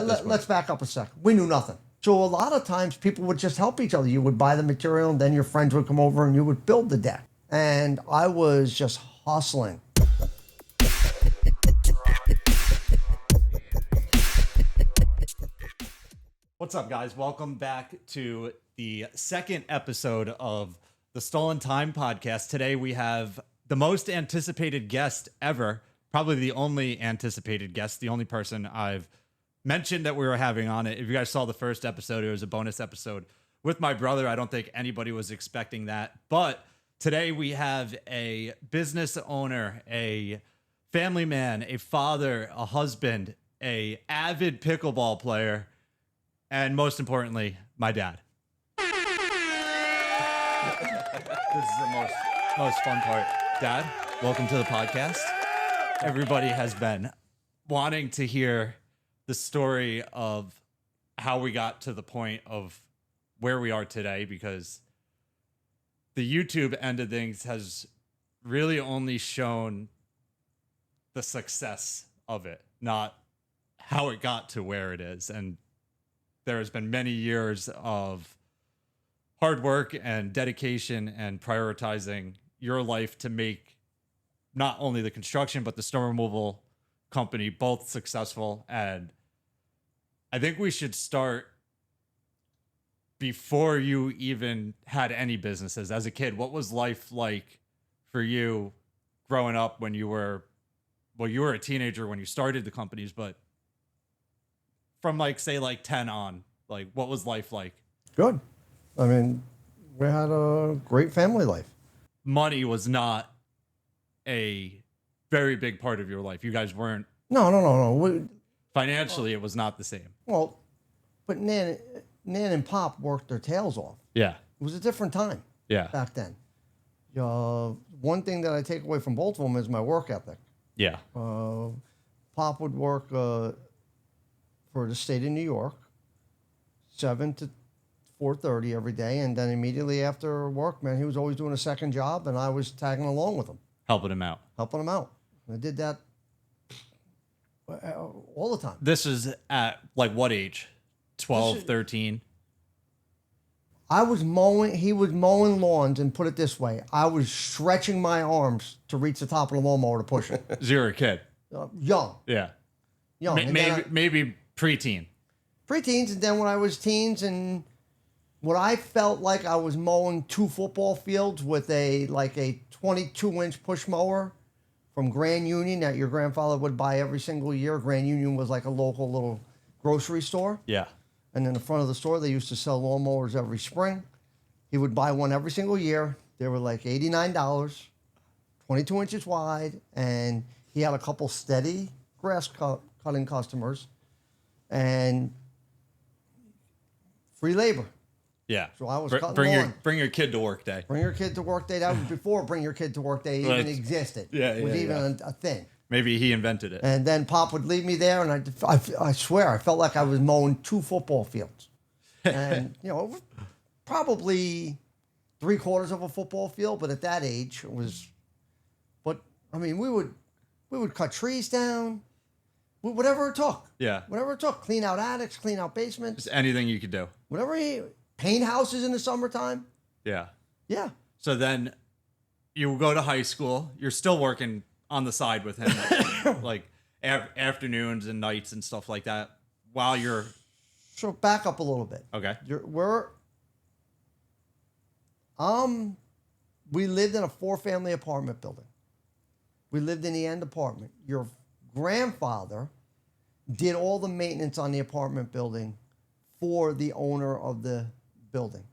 Let's back up a second. We knew nothing. So a lot of times people would just help each other. You would buy the material and then your friends would come over and you would build the deck. And I was just hustling. What's up, guys? Welcome back to the second episode of the Stoll-N-Time podcast. Today we have the most anticipated guest ever, probably the only anticipated guest, the only person I've mentioned that we were having on it. If you guys saw the first episode, it was a bonus episode with my brother. I don't think anybody was expecting that. But today we have a business owner, a family man, a father, a husband, a avid pickleball player, and most importantly, my dad. This is the most fun part. Dad, welcome to the podcast. Everybody has been wanting to hear the story of how we got to the point of where we are today, because the YouTube end of things has really only shown the success of it, not how it got to where it is. And there has been many years of hard work and dedication and prioritizing your life to make not only the construction, but the snow removal company both successful. And I think we should start before you even had any businesses. As a kid, what was life like for you growing up when you were a teenager when you started the companies, but from say 10 on, what was life like? Good. I mean, we had a great family life. Money was not a very big part of your life. You guys weren't. No. Financially, it was not the same. Well, but Nan and Pop worked their tails off. Yeah. It was a different time. Yeah. Back then. One thing that I take away from both of them is my work ethic. Yeah. Pop would work for the state of New York, 7 to 4:30 every day, and then immediately after work, man, he was always doing a second job, and I was tagging along with him. Helping him out. I did that all the time. This is at what age? 12, 13? He was mowing lawns, and put it this way, I was stretching my arms to reach the top of the lawnmower to push it. You're a kid. Young. Yeah. Young. Maybe preteen. Preteens, and then when I was teens, and what I felt like I was mowing 2 football fields with a 22-inch push mower from Grand Union that your grandfather would buy every single year. Grand Union was like a local little grocery store. Yeah. And in the front of the store, they used to sell lawnmowers every spring. He would buy one every single year. They were like $89, 22 inches wide, and he had a couple steady grass cutting customers and free labor. Yeah. So I was cutting lawn. Bring your kid to work day. Bring your kid to work day. That was before Bring Your Kid to Work Day even existed. Yeah, it was even a thing. Maybe he invented it. And then Pop would leave me there, and I swear, I felt like I was mowing 2 football fields. And, probably 3/4 of a football field, but at that age, it was, but, I mean, we would cut trees down, whatever it took. Yeah. Whatever it took. Clean out attics, clean out basements. Just anything you could do. Paint houses in the summertime. Yeah. Yeah. So then you go to high school. You're still working on the side with him, afternoons and nights and stuff like that while you're... So back up a little bit. Okay. We lived in a 4-family apartment building. We lived in the end apartment. Your grandfather did all the maintenance on the apartment building for the owner of the building,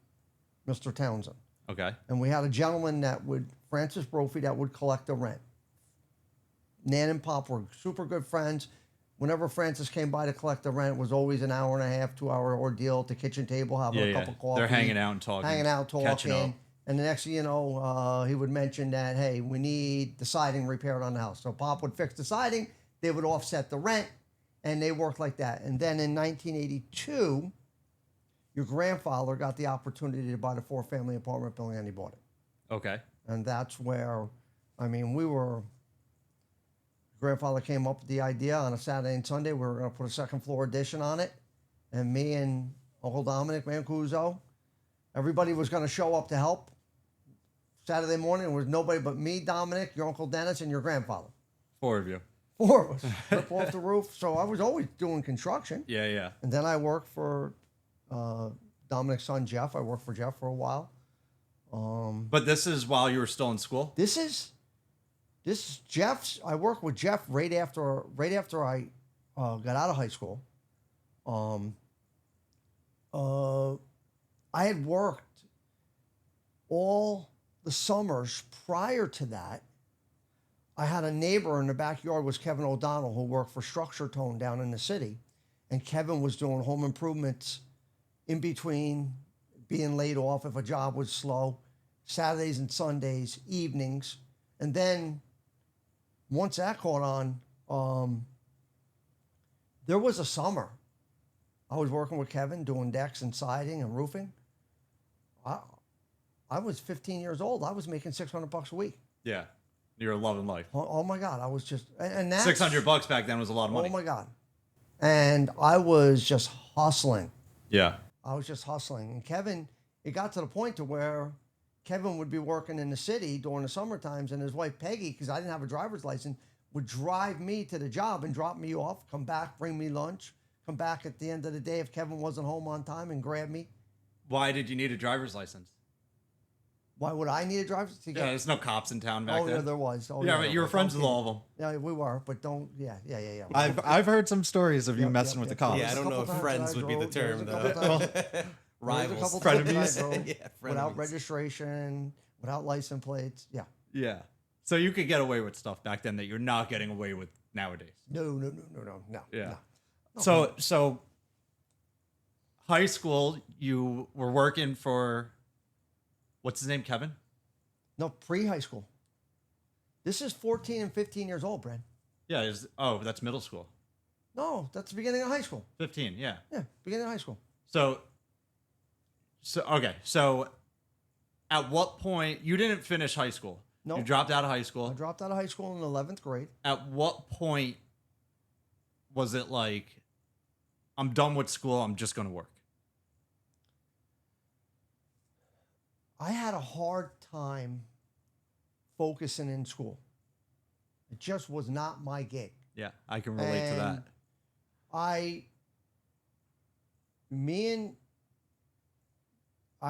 Mr. Townsend. Okay. And we had a gentleman Francis Brophy, that would collect the rent. Nan and Pop were super good friends. Whenever Francis came by to collect the rent, it was always an hour and a half, 2-hour ordeal at the kitchen table, having a cup of coffee. They're hanging out and talking. Catching up. And the next thing you know, he would mention that, hey, we need the siding repaired on the house. So Pop would fix the siding. They would offset the rent, and they worked like that. And then in 1982, your grandfather got the opportunity to buy the 4-family apartment building, and he bought it. Okay. And that's where, I mean, we were grandfather came up with the idea on a Saturday and Sunday. We were going to put a second floor addition on it. And me and Uncle Dominic Mancuso, everybody was going to show up to help. Saturday morning, there was nobody but me, Dominic, your Uncle Dennis, and your grandfather. 4 of you. 4 of us. Rip off the roof. So I was always doing construction. Yeah, yeah. And then I worked for Dominic's son, Jeff. I worked for Jeff for a while. But this is while you were still in school? This is Jeff's. I worked with Jeff right after I got out of high school. I had worked all the summers prior to that. I had a neighbor in the backyard was Kevin O'Donnell, who worked for Structure Tone down in the city. And Kevin was doing home improvements in between being laid off if a job was slow, Saturdays and Sundays, evenings. And then once that caught on, there was a summer. I was working with Kevin doing decks and siding and roofing. I was 15 years old. I was making $600 a week. Yeah. You're loving life. Oh my God. I was just, and that's $600 back then was a lot of money. Oh my God. And I was just hustling. Yeah. I was just hustling. And Kevin, it got to the point to where Kevin would be working in the city during the summer times, and his wife Peggy, because I didn't have a driver's license, would drive me to the job and drop me off, come back, bring me lunch, come back at the end of the day if Kevin wasn't home on time and grab me. Why did you need a driver's license? Why would I need a driver's license? Yeah, there's no cops in town back then. Yeah, there was. Yeah, but you were friends with all of them. Yeah, we were, but don't. Yeah. I've heard some stories of you messing with the cops. Yeah, I don't know if friends would be the term, though. Rivals. Frenemies. Yeah, Without registration, without license plates. Yeah. Yeah. So you could get away with stuff back then that you're not getting away with nowadays. No. Yeah. No. So high school, you were working for, what's his name, Kevin? No, pre-high school. This is 14 and 15 years old, Brad. Yeah. That's middle school. No, that's the beginning of high school. 15, yeah. Yeah, beginning of high school. So okay. So at what point, you didn't finish high school? No. You dropped out of high school. I dropped out of high school in 11th grade. At what point was it like, I'm done with school, I'm just going to work? I had a hard time focusing in school. It just was not my gig. Yeah, I can relate to that. I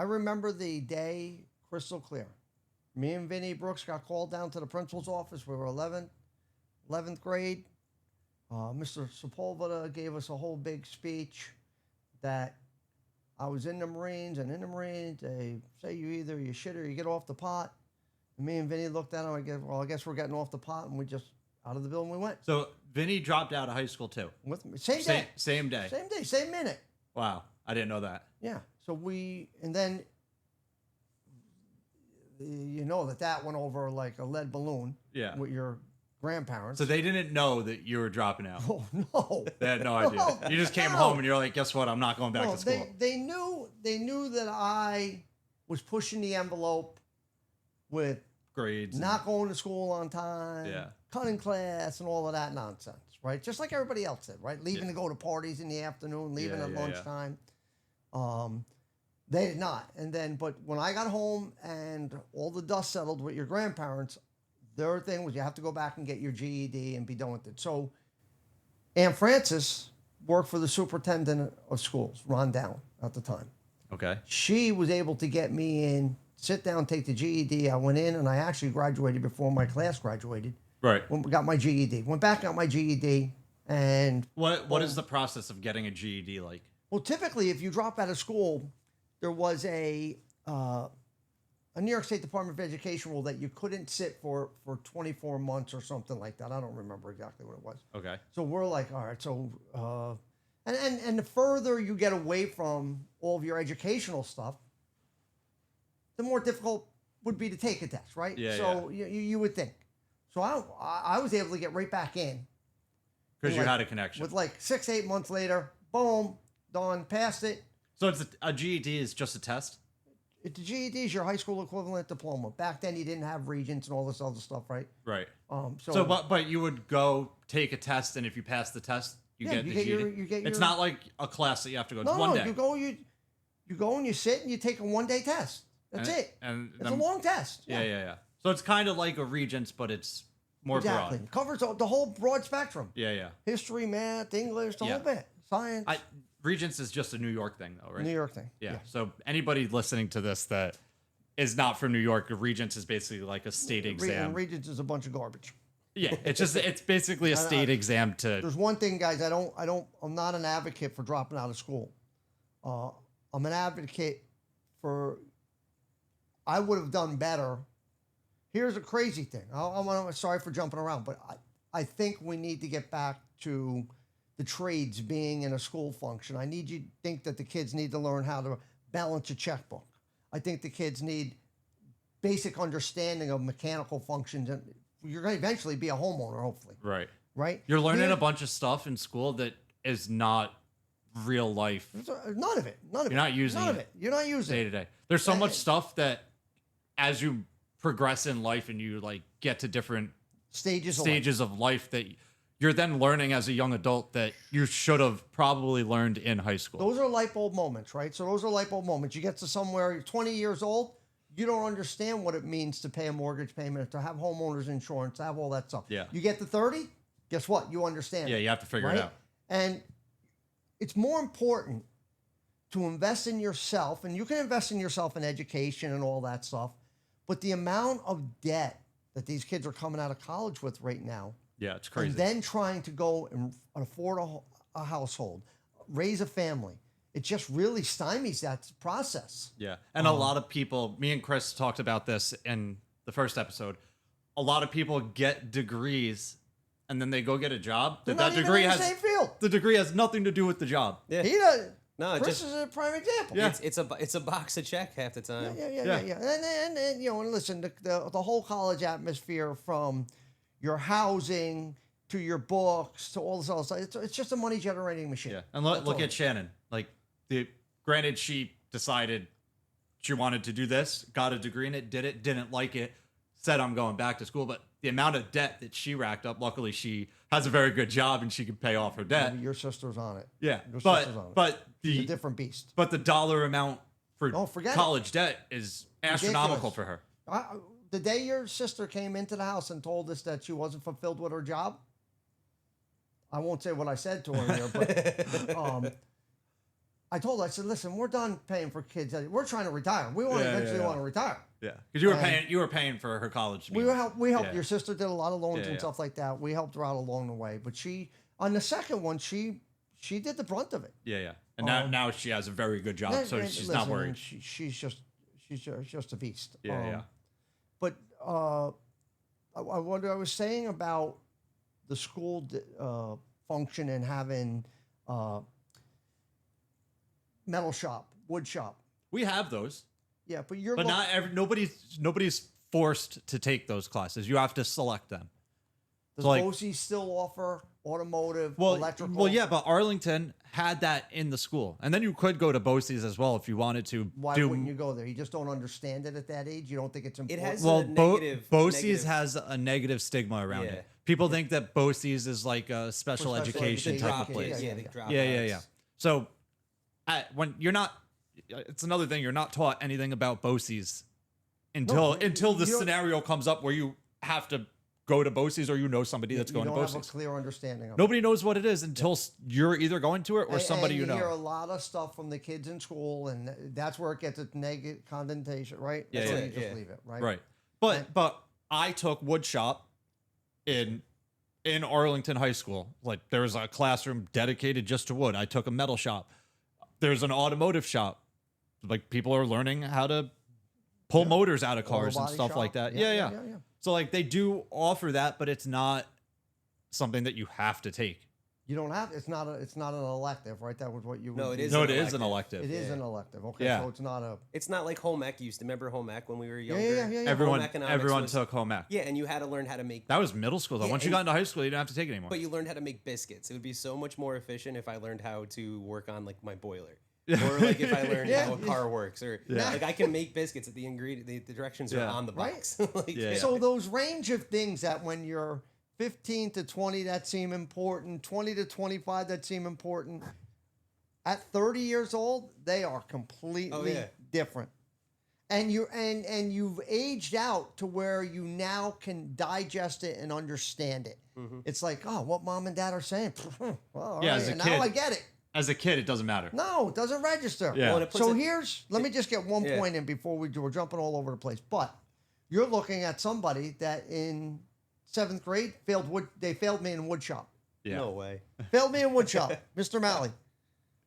remember the day crystal clear. Me and Vinny Brooks got called down to the principal's office. We were 11th grade. Mr. Sepulveda gave us a whole big speech that I was in the Marines, and in the Marines, they say you shit or you get off the pot. And me and Vinny looked at him. I guess we're getting off the pot, and we just, out of the building we went. So Vinny dropped out of high school too? With me. Same day. Same day? Same day, same minute. Wow, I didn't know that. Yeah. So and then, you know that went over like a lead balloon. Yeah. With your grandparents. So they didn't know that you were dropping out? Oh, no. They had no idea. You just came home and you're like, guess what? I'm not going back to school. They knew that I was pushing the envelope with grades, not going to school on time, yeah, cutting class and all of that nonsense, right? Just like everybody else did, right? Leaving to go to parties in the afternoon, leaving at lunchtime. They did not. But when I got home and all the dust settled with your grandparents, their thing was you have to go back and get your GED and be done with it. So Aunt Frances worked for the superintendent of schools, Ron Down, at the time. Okay. She was able to get me in, sit down, take the GED. I went in and I actually graduated before my class graduated. Right. Got my GED. Went back, got my GED. And what is the process of getting a GED like? Well, typically, if you drop out of school, there was a New York State Department of Education rule that you couldn't sit for 24 months or something like that. I don't remember exactly what it was. Okay. So we're like, all right, so and the further you get away from all of your educational stuff, the more difficult would be to take a test, right? Yeah. So you would think. So I was able to get right back in. Because you had a connection. With like 6-8 months later, boom, done, passed it. So it's a GED is just a test? The GED is your high school equivalent diploma. Back then, you didn't have regents and all this other stuff, right? Right. So But you would go take a test, and if you pass the test, you get the GED. you get It's your- not like a class that you have to go. It's No, one no, day. you go and you sit and you take a 1-day test. That's it. And It's a long test. Yeah. So it's kind of like a Regents, but it's more Exactly. broad. Covers the whole broad spectrum. Yeah. History, math, English, the Yeah. whole bit. Science. Regents is just a New York thing, though, right? New York thing. Yeah. So anybody listening to this that is not from New York, Regents is basically like a state exam. Regents is a bunch of garbage. Yeah, it's basically a state exam to. There's one thing, guys. I'm not an advocate for dropping out of school. I'm an advocate for. I would have done better. Here's a crazy thing. I'm sorry for jumping around, but I think we need to get back to the trades being in a school function. I need you to think that the kids need to learn how to balance a checkbook. I think the kids need basic understanding of mechanical functions, and you're going to eventually be a homeowner, hopefully. Right. Right? You're learning a bunch of stuff in school that is not real life None of it. You're not using None of it it. You're not using day it. to day. There's so much stuff that as you progress in life and you like get to different Stages of life that you're then learning as a young adult that you should have probably learned in high school. Those are light bulb moments, right? So those are light bulb moments. You get to somewhere, you're 20 years old, you don't understand what it means to pay a mortgage payment, to have homeowners insurance, to have all that stuff. Yeah. You get to 30, guess what? You understand. Yeah, you have to figure it out. And it's more important to invest in yourself, and you can invest in yourself in education and all that stuff, but the amount of debt that these kids are coming out of college with right now, Yeah, it's crazy. and then trying to go and afford a household, raise a family, it just really stymies that process. Yeah. And a lot of people, me and Chris talked about this in the first episode. A lot of people get degrees and then they go get a job. They're That not even degree in the has same field. the degree has nothing to do with the job. Yeah. He does. No, Chris is a prime example. Yeah. It's a box to check half the time. Yeah. And you know, and listen, the whole college atmosphere, from your housing to your books to all this other stuff, it's just a money generating machine. Yeah. And That's look all. at Shannon. Like, granted, she decided she wanted to do this, got a degree in it, did it, didn't like it, said I'm going back to school. But the amount of debt that she racked up, luckily she has a very good job and she can pay off her debt. Your sister's on it. Yeah. Your sister's on it. But She's a the different beast. but the dollar amount for Don't forget college debt is astronomical Ridiculous. for her. The day your sister came into the house and told us that she wasn't fulfilled with her job, I won't say what I said to her here, but I told her, I said, listen, we're done paying for kids. We're trying to retire. We want eventually want to retire. Yeah, because you were paying for her college. We helped. Yeah. Your sister did a lot of loans Yeah, and yeah. stuff like that. We helped her out along the way. But she, on the second one, she did the brunt of it. Yeah. And now she has a very good job, so And she's listen, not worried. She's just a beast. Yeah. But what I was saying about the school function and having metal shop, wood shop. We have those, Yeah, but nobody's forced to take those classes. You have to select them. does like- BOCES still offer automotive, Well, electrical? well, yeah, but Arlington had that in the school, and then you could go to BOCES as well if you wanted to. Why wouldn't you go there? You just don't understand it at that age. You don't think it's important. has Well, a negative- BOCES negative- has a negative stigma around Yeah. it. People think that BOCES is like a special special education education, type of yeah, place. Yeah, they drop Yeah. outs. So, when you're not, it's another thing. You're not taught anything about BOCES until the you don't- scenario comes up where you have to go to BOCES or you know somebody that's you going to don't have a BOCES. clear understanding of it. Nobody knows what it is until you're either going to it or somebody and you hear a know. lot of stuff from the kids in school, and that's where it gets its negative connotation, right? Yeah, That's where yeah, you just yeah. leave it, right? Right. But I took wood shop in Arlington High School. Like there was a classroom dedicated just to wood. I took a metal shop. There's an automotive shop. Like people are learning how to pull motors out of Auto cars and body stuff shop. like that. Yeah, Yeah. yeah. So like they do offer that, but it's not something that you have to take. You don't have. It's not an elective, right? That was what you. No, would it do. is No, an it is an elective. elective. It is Yeah. an elective. Okay, Yeah. so it's not a. It's not like home ec used to. Remember home ec when we were younger? Yeah. Everyone Home economics everyone was- took home ec. Yeah, and you had to learn how to make. That was middle school though. Yeah, Once you and- got into high school, you didn't have to take it anymore. But you learned how to make biscuits. It would be so much more efficient if I learned how to work on like my boiler. Or like if I learn Yeah. how a car works, or Yeah. like I can make biscuits at the ingredient. The directions are Yeah. on the Right. box. Like, Yeah. So those range of things that when you're 15 to 20 that seem important, 20 to 25 that seem important, at 30 years old they are completely different. And you've aged out to where you now can digest it and understand it. It's like, oh, what mom and dad are saying. Well, all Yeah, right, as a and kid- now I get it. As a kid, it doesn't matter. No, it doesn't register. Yeah. Well, it puts So it- let me just get one Yeah. point in before we do. We're jumping all over the place. But you're looking at somebody that in 7th grade they failed me in woodshop. Yeah. No way. Failed me in woodshop, Mr. Malley.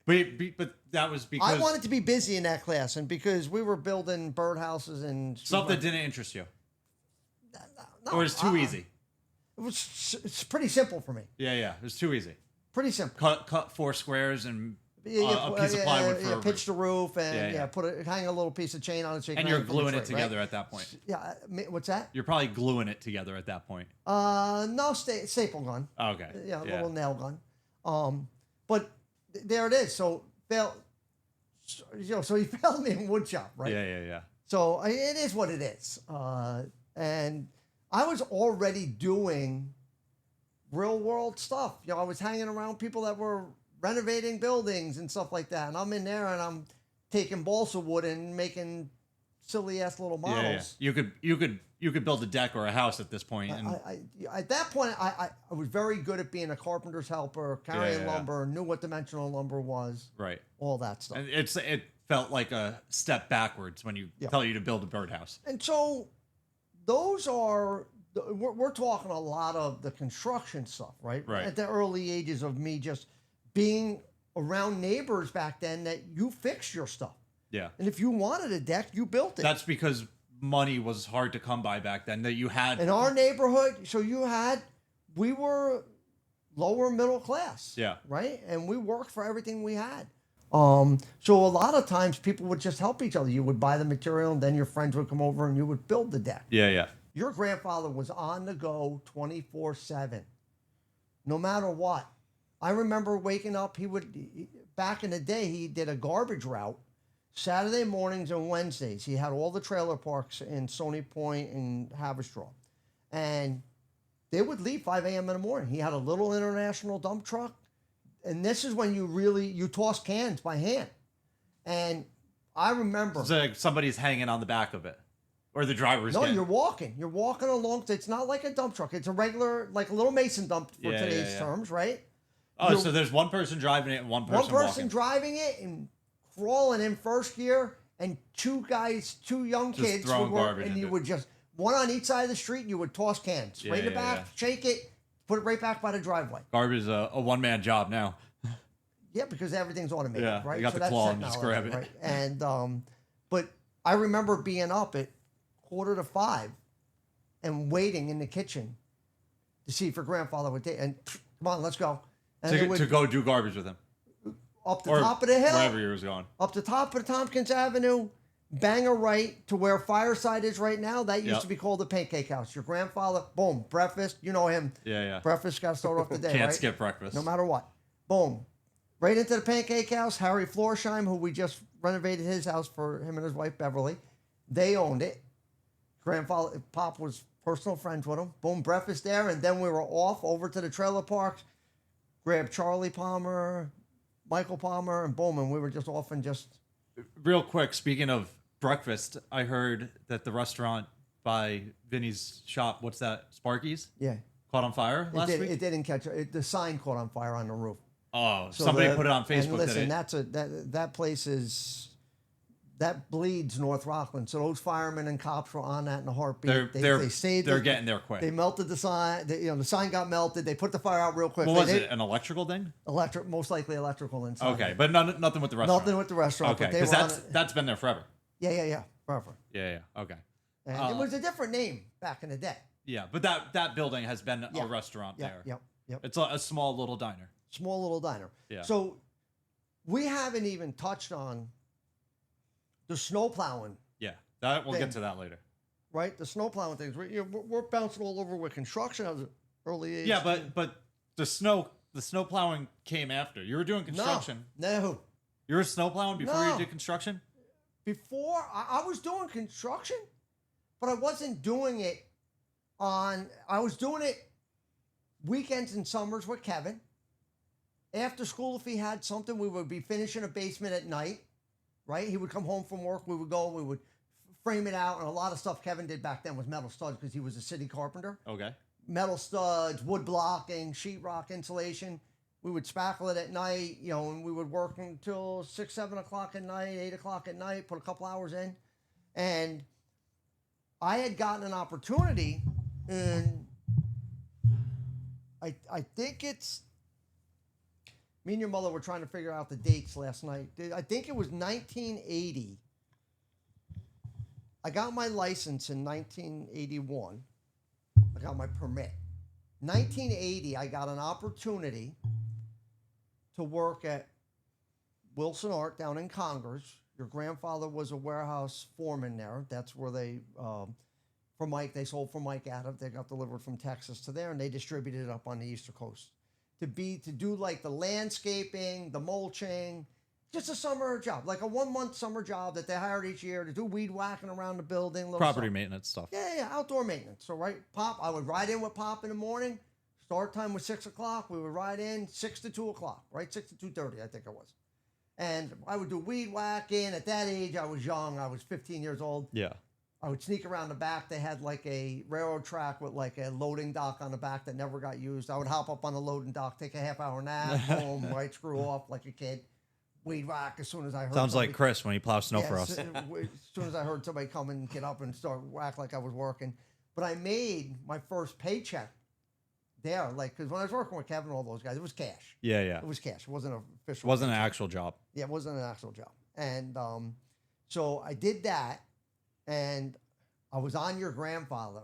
But that was because I wanted to be busy in that class, and because we were building birdhouses and stuff that didn't interest you, no, or it's too easy. It's pretty simple for me. Yeah, it was too easy. Pretty simple. Cut 4 squares and Yeah, a piece of plywood for a pitch the roof and Yeah. hang a little piece of chain on it. So you and can you're hang from the gluing it tree, together right? at that point. Yeah, what's that? You're probably gluing it together at that point. No, staple gun. Okay. Yeah, a little nail gun. But there it is. So so he failed me in woodshop, right? Yeah. So it is what it is. And I was already doing real world stuff. I was hanging around people that were renovating buildings and stuff like that. And I'm in there and I'm taking balsa wood and making silly ass little models. Yeah. You could build a deck or a house at this point. And At that point, I was very good at being a carpenter's helper, carrying lumber, knew what dimensional lumber was, right. all that stuff. And it felt like a step backwards when you tell you to build a birdhouse. And so those are, we're talking a lot of the construction stuff, right? Right. At the early ages of me just being around neighbors back then that you fixed your stuff. Yeah. And if you wanted a deck, you built it. That's because money was hard to come by back then. That you had In our neighborhood, we were lower middle class. Yeah. Right? And we worked for everything we had. So a lot of times people would just help each other. You would buy the material and then your friends would come over and you would build the deck. Yeah. Your grandfather was on the go 24/7, no matter what. I remember waking up, back in the day, he did a garbage route Saturday mornings and Wednesdays. He had all the trailer parks in Stony Point and Haverstraw. And they would leave 5 a.m. in the morning. He had a little international dump truck. And this is when you toss cans by hand. And I remember. It's like somebody's hanging on the back of it. Or the driver's getting. You're walking. You're walking along. It's not like a dump truck. It's a regular, like a little mason dump for today's terms, right? Oh, so there's one person driving it and one person walking. Driving it and crawling in first gear, and two young Just kids throwing garbage and into you it. would just one on each side of the street. And you would toss cans right in the back, shake it, put it right back by the driveway. Garbage is a one-man job now. Yeah, because everything's automated, Yeah, right? you got the that's claw and just technology, grab it. right? And but I remember being up at 4:45 and waiting in the kitchen to see if your grandfather would take. And come on, let's go. And To go do garbage with him. up the Or top of the hill, wherever he was going. up the top of Tompkins Avenue, bang a right to where Fireside is right now. That used to be called the Pancake House. Your grandfather, boom, breakfast. You know him. Yeah. Breakfast got to start off the day, Can't right? skip breakfast. No matter what. Boom. Right into the Pancake House. Harry Florsheim, who we just renovated his house for him and his wife, Beverly. They owned it. Pop was personal friends with him. Boom, breakfast there. And then we were off over to the trailer parks. Grabbed Charlie Palmer, Michael Palmer, and boom. And we were just off and just... Real quick, speaking of breakfast, I heard that the restaurant by Vinny's shop, what's that, Sparky's? Yeah. Caught on fire last week? It didn't catch it. The sign caught on fire on the roof. Oh, So somebody put it on Facebook and listen, today. that place is... That bleeds North Rockland. So those firemen and cops were on that in a heartbeat. They stayed. They're getting there quick. They melted the sign. The sign got melted. They put the fire out real quick. What was it? An electrical thing? Most likely electrical inside. Okay, but nothing with the restaurant. Nothing with the restaurant. Okay, but they because were on that's been there forever. Yeah. Forever. Yeah. Okay. And it was a different name back in the day. Yeah, but that building has been a restaurant there. Yep. It's a small little diner. Small little diner. Yeah. So we haven't even touched on the snow plowing. Yeah, we'll get to that later. Right, the snow plowing things. We're bouncing all over with construction at an early age. Yeah, but the snow plowing came after. You were doing construction. No. You were snowplowing before you No. did construction? Before, I was doing construction, but I wasn't doing it I was doing it weekends and summers with Kevin. After school, if he had something, we would be finishing a basement at night, right? He would come home from work, we would go, we would frame it out, and a lot of stuff Kevin did back then was metal studs because he was a city carpenter. Okay. Metal studs, wood blocking, sheetrock insulation. We would spackle it at night, and we would work until 6, 7 o'clock at night, 8 o'clock at night, put a couple hours in. And I had gotten an opportunity, and I think it's, me and your mother were trying to figure out the dates last night. I think it was 1980. I got my license in 1981. I got my permit. 1980, I got an opportunity to work at Wilson Art down in Congers. Your grandfather was a warehouse foreman there. That's where they, for Mike, they sold for Mike out of. They got delivered from Texas to there, and they distributed it up on the Eastern Coast. To do like the landscaping, the mulching, just a summer job, like a 1-month summer job that they hired each year to do weed whacking around the building. Property maintenance stuff. Yeah, outdoor maintenance. So, right, Pop, I would ride in with Pop in the morning. Start time was 6 o'clock. We would ride in 6 to 2 o'clock, right? 6 to 2:30, I think it was. And I would do weed whacking. At that age, I was young. I was 15 years old. Yeah. I would sneak around the back. They had like a railroad track with like a loading dock on the back that never got used. I would hop up on the loading dock, take a half-hour nap, home, right, screw off like a kid. Weed whack as soon as I heard. Sounds like Chris when he plows snow for us. As soon as I heard somebody come and get up and start whack like I was working. But I made my first paycheck there, like, because when I was working with Kevin and all those guys, it was cash. Yeah, yeah. It was cash. It wasn't an official. It wasn't an actual job. Yeah, it wasn't an actual job. And so I did that, and I was on your grandfather.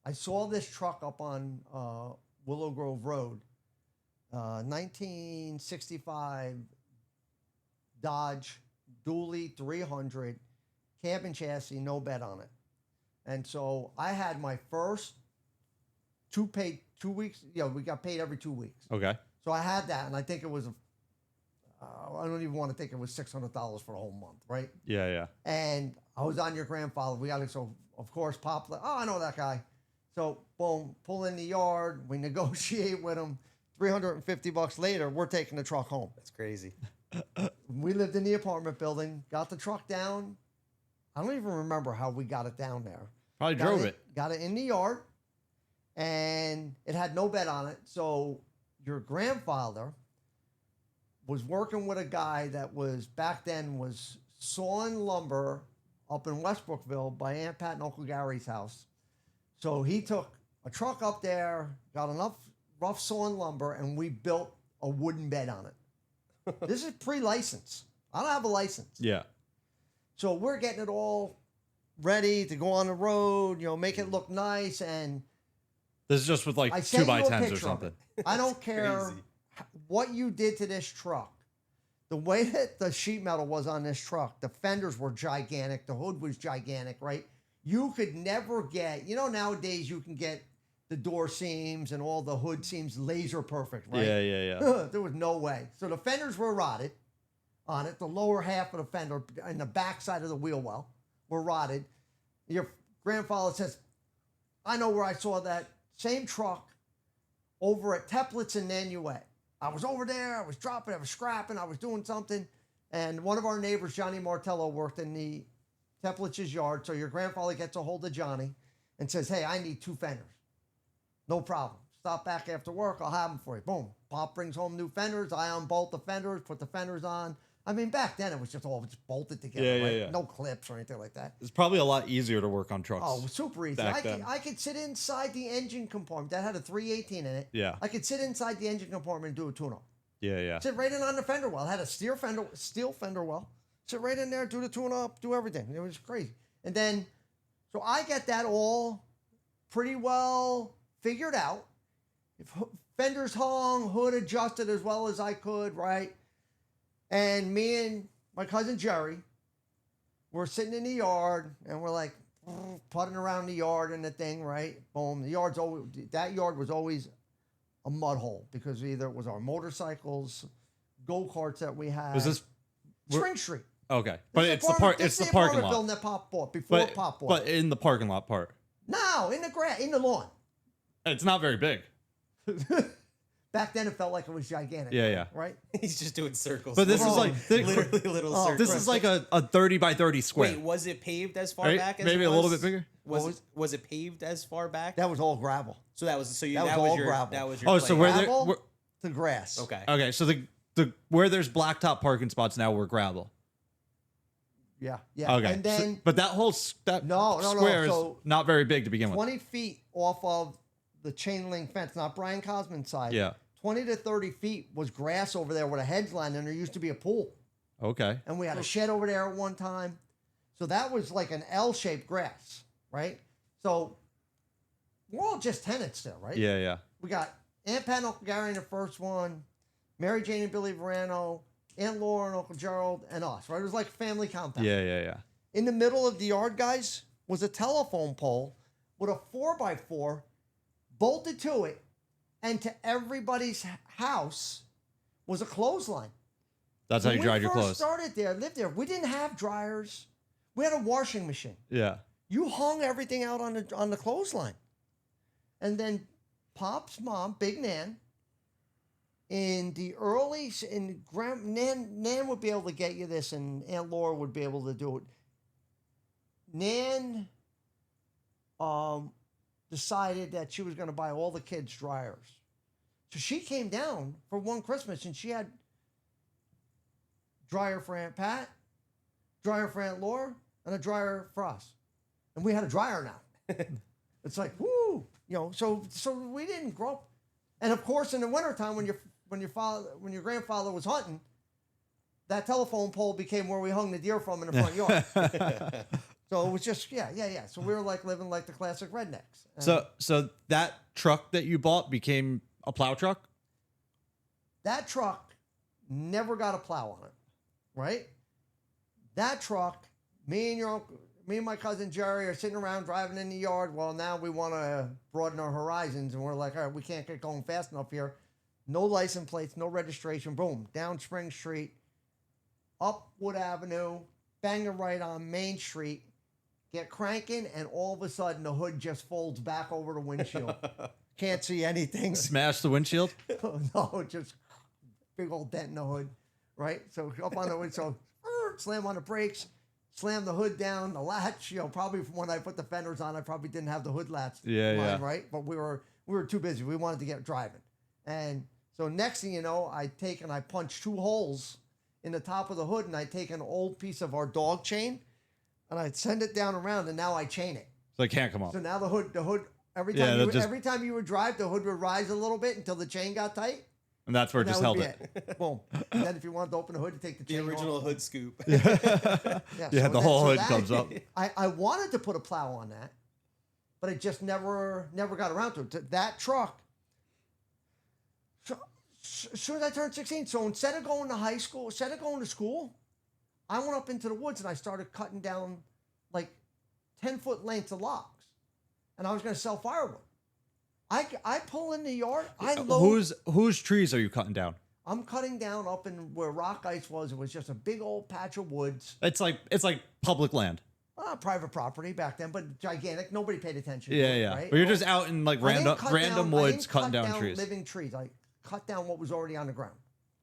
I saw this truck up on Willow Grove Road, 1965 Dodge Dually 300, cabin chassis, no bed on it. And so I had my first 2 weeks. We got paid every 2 weeks. Okay. So I had that, and I think it was, I don't even want to think it was $600 for a whole month, right? Yeah, yeah. And I was on your grandfather. We got it. So, of course, Pop, I know that guy. So, boom, pull in the yard. We negotiate with him. $350 later, we're taking the truck home. That's crazy. We lived in the apartment building, got the truck down. I don't even remember how we got it down there. Probably drove it. Got it in the yard, and it had no bed on it. So your grandfather was working with a guy that was, back then, was sawing lumber up in Westbrookville by Aunt Pat and Uncle Gary's house. So he took a truck up there, got enough rough sawn lumber, and we built a wooden bed on it. This is pre-license. I don't have a license. Yeah. So we're getting it all ready to go on the road, make it look nice. And This is just with like I 2x10s or something. I don't care what you did to this truck. The way that the sheet metal was on this truck, the fenders were gigantic. The hood was gigantic, right? You could never get, nowadays you can get the door seams and all the hood seams laser perfect, right? Yeah, yeah, yeah. There was no way. So the fenders were rotted on it. The lower half of the fender and the back side of the wheel well were rotted. Your grandfather says, I know where I saw that same truck over at Teplitz in Nanuet. I was over there. I was dropping. I was scrapping. I was doing something. And one of our neighbors, Johnny Martello, worked in the Teplitz's yard. So your grandfather gets a hold of Johnny and says, hey, I need 2 fenders. No problem. Stop back after work. I'll have them for you. Boom. Pop brings home new fenders. I unbolt the fenders, put the fenders on. I mean, back then it was just all just bolted together, Yeah, right? yeah. No clips or anything like that. It's probably a lot easier to work on trucks. Oh, it was super easy. back then. I could sit inside the engine compartment. That had a 318 in it. Yeah. I could sit inside the engine compartment and do a tune-up. Yeah, yeah. Sit right in on the fender well. It had a steel fender well. Sit right in there, do the tune-up, do everything. It was crazy. And then, so I get that all pretty well figured out. If fenders hung, hood adjusted as well as I could, right? And me and my cousin Jerry were sitting in the yard, and we're like putting around the yard and the thing, right? Boom. That yard was always a mud hole because either it was our motorcycles, go-karts that we had. Was this Spring Street. Okay, but This it's the apartment- park. It's this the parking apartment lot. building that Pop bought before But Pop bought. but in the parking lot part, No, in the lawn. it's not very big. Back then, it felt like it was gigantic. Yeah. Right? He's just doing circles. But this is Bro, like literally little circles. this is like a 30 by 30 square. Wait, was it paved as far Right? back as Maybe it a little was? bit bigger. Was it paved as far back? That was all gravel. So that was so you that was that was all your gravel. that was your Oh, so play. where there Gravel where, to grass. Okay. okay, so the where there's blacktop parking spots now were gravel. Yeah. Yeah. Okay, And then but that whole that No. square So is not very big to begin with. 20 feet off of the chain link fence, not Brian Cosman's side. Yeah. 20 to 30 feet was grass over there with a hedge line, and there used to be a pool. Okay. And we had a shed over there at one time. So that was like an L-shaped grass, right? So we're all just tenants there, right? Yeah. We got Aunt Pat and Uncle Gary in the first one, Mary Jane and Billy Verano, Aunt Laura and Uncle Gerald, and us, right? It was like a family compound. Yeah. In the middle of the yard, guys, was a telephone pole with a 4x4 bolted to it, and to everybody's house was a clothesline. That's how you dried your When we clothes. first started there, lived there, we didn't have dryers. We had a washing machine. Yeah. You hung everything out on the clothesline. And then Pop's mom, Big Nan, Nan would be able to get you this, and Aunt Laura would be able to do it. Nan decided that she was going to buy all the kids dryers. So she came down for one Christmas, and she had dryer for Aunt Pat, dryer for Aunt Laura, and a dryer for us. And we had a dryer now. It's like, woo, so we didn't grow up. And of course, in the wintertime, when your grandfather was hunting, that telephone pole became where we hung the deer from in the front yard. So it was just, yeah. So we were like living like the classic rednecks. And So that truck that you bought became a plow truck? that truck never got a plow on it, right? That truck, me and my cousin Jerry are sitting around driving in the yard. Well, now we want to broaden our horizons, and we're like, all right, we can't get going fast enough here. No license plates, no registration. Boom, down Spring Street, up Wood Avenue, bang a right on Main Street, get cranking, and all of a sudden the hood just folds back over the windshield. Can't see anything. Smash the windshield? No, just big old dent in the hood, right? So up on the windshield, slam on the brakes, slam the hood down, the latch. Probably from when I put the fenders on, I probably didn't have the hood latch. Yeah. Right, but we were too busy. We wanted to get driving, and so next thing you know, I punch 2 holes in the top of the hood, and I take an old piece of our dog chain, and I send it down around, and now I chain it. So it can't come off. So now the hood. Every Yeah, time you would drive, the hood would rise a little bit until the chain got tight. And that's where it That just would held be it. Boom. And then if you wanted to open the hood, you take the The chain original off. hood scoop. Yeah, Yeah, the whole hood that- comes up. I wanted to put a plow on that, but it just never got around to it. That truck. So as soon as I turned 16, so instead of going to school, I went up into the woods and I started cutting down like 10-foot lengths of logs, and I was going to sell firewood. I pull in the yard. I load. Whose trees are you cutting down? I'm cutting down up in where rock ice was. It was just a big old patch of woods. It's like public land. Private property back then, but gigantic. Nobody paid attention. to Yeah, it, yeah. Right? But you're just out in like I didn't random cut I woods didn't cutting cut down trees. Living trees. I cut down what was already on the ground.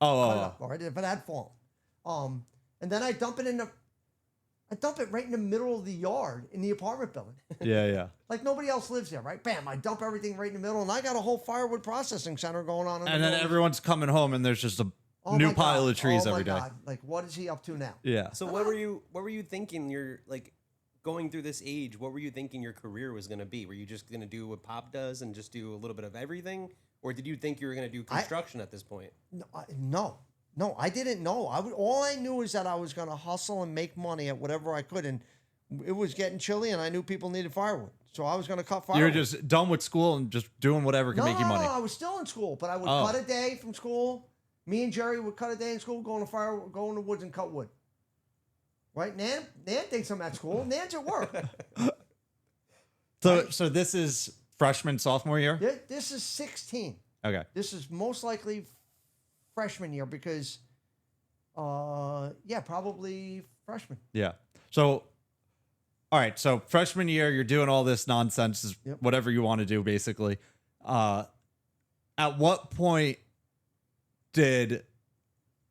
Oh, Cut it oh, up, all right, if it had fallen. And then I dump it right in the middle of the yard in the apartment building. yeah. Like nobody else lives there, right? Bam! I dump everything right in the middle, and I got a whole firewood processing center going on. And then everyone's coming home, and there's just a new pile of trees every day. God. Like, what is he up to now? Yeah. So what were you thinking? You're like going through this age. What were you thinking your career was going to be? Were you just going to do what Pop does and just do a little bit of everything, or did you think you were going to do construction at this point? No, I didn't know. All I knew is that I was going to hustle and make money at whatever I could, and it was getting chilly, and I knew people needed firewood, so I was going to cut firewood. You're just done with school and just doing whatever can make you money. No, I was still in school, but I would cut a day from school. Me and Jerry would cut a day in school, go in the woods and cut wood. Right? Nan thinks I'm at school. Nan's at work. So this is freshman, sophomore year? This is 16. Okay. This is most likely freshman year because, Yeah, probably freshman. Yeah. So, all right. So freshman year, you're doing all this nonsense, Yep. whatever you want to do, basically. At what point did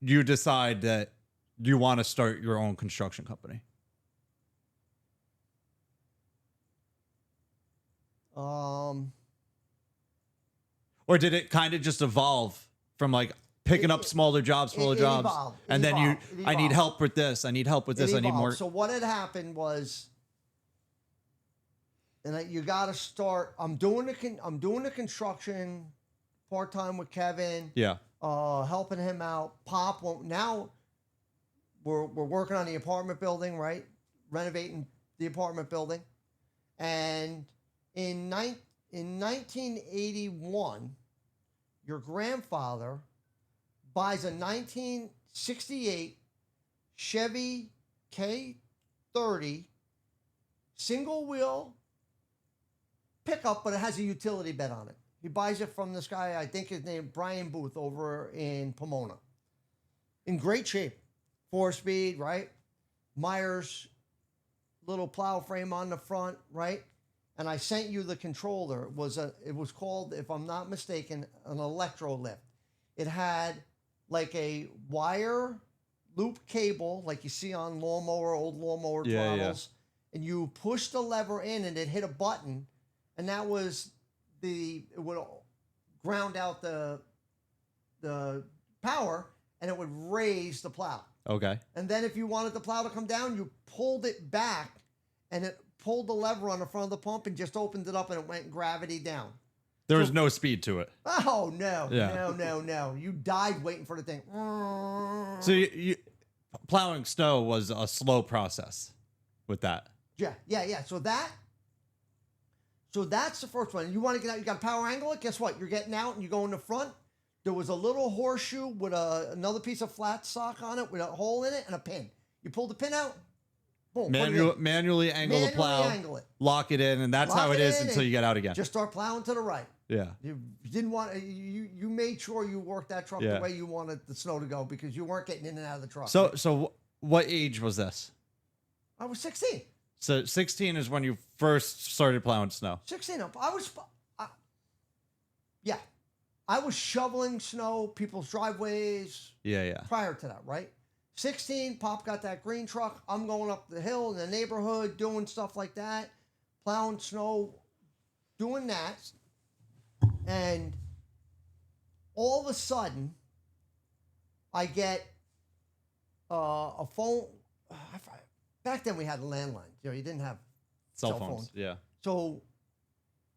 you decide that you want to start your own construction company? Or did it kind of just evolve from like picking up smaller jobs, it jobs, evolved. and then It I need evolved. help with this. I need help with this. I need more. So what had happened was, and you got to start. I'm doing the construction part time with Kevin. Yeah. Helping him out. Pop won't now. We're working on the apartment building, right? Renovating the apartment building, and in 1981, your grandfather buys a 1968 Chevy K30 single wheel pickup, but it has a utility bed on it. He buys it from this guy, I think his name Brian Booth, over in Pomona. In great shape. 4-speed, right? Myers little plow frame on the front, right? And I sent you the controller. It was called, if I'm not mistaken, an electro lift. It had like a wire loop cable, like you see on old lawnmower throttles, and you push the lever in, and it hit a button, and that was it would ground out the power, and it would raise the plow. Okay. And then if you wanted the plow to come down, you pulled it back, and it pulled the lever on the front of the pump and just opened it up, and it went gravity down. There was no speed to it. Oh, no. Yeah. No. You died waiting for the thing. So you plowing snow was a slow process with that. Yeah. So that's the first one. You want to get out, you got to power angle it. Guess what? You're getting out and you go in the front. There was a little horseshoe with another piece of flat sock on it with a hole in it and a pin. You pull the pin out, boom. Manually angle the plow, angle it. Lock it in, and that's Lock how it it is in until you get out again. Just start plowing to the right. Yeah. You didn't want you made sure you worked that truck the way you wanted the snow to go, because you weren't getting in and out of the truck. So what age was this? I was 16. So 16 is when you first started plowing snow. 16. I was shoveling snow, people's driveways. Yeah. Prior to that, right? 16, Pop got that green truck. I'm going up the hill in the neighborhood, doing stuff like that, plowing snow, doing that. And all of a sudden, I get a phone. Back then, we had landlines. You didn't have Cell phones. Yeah. So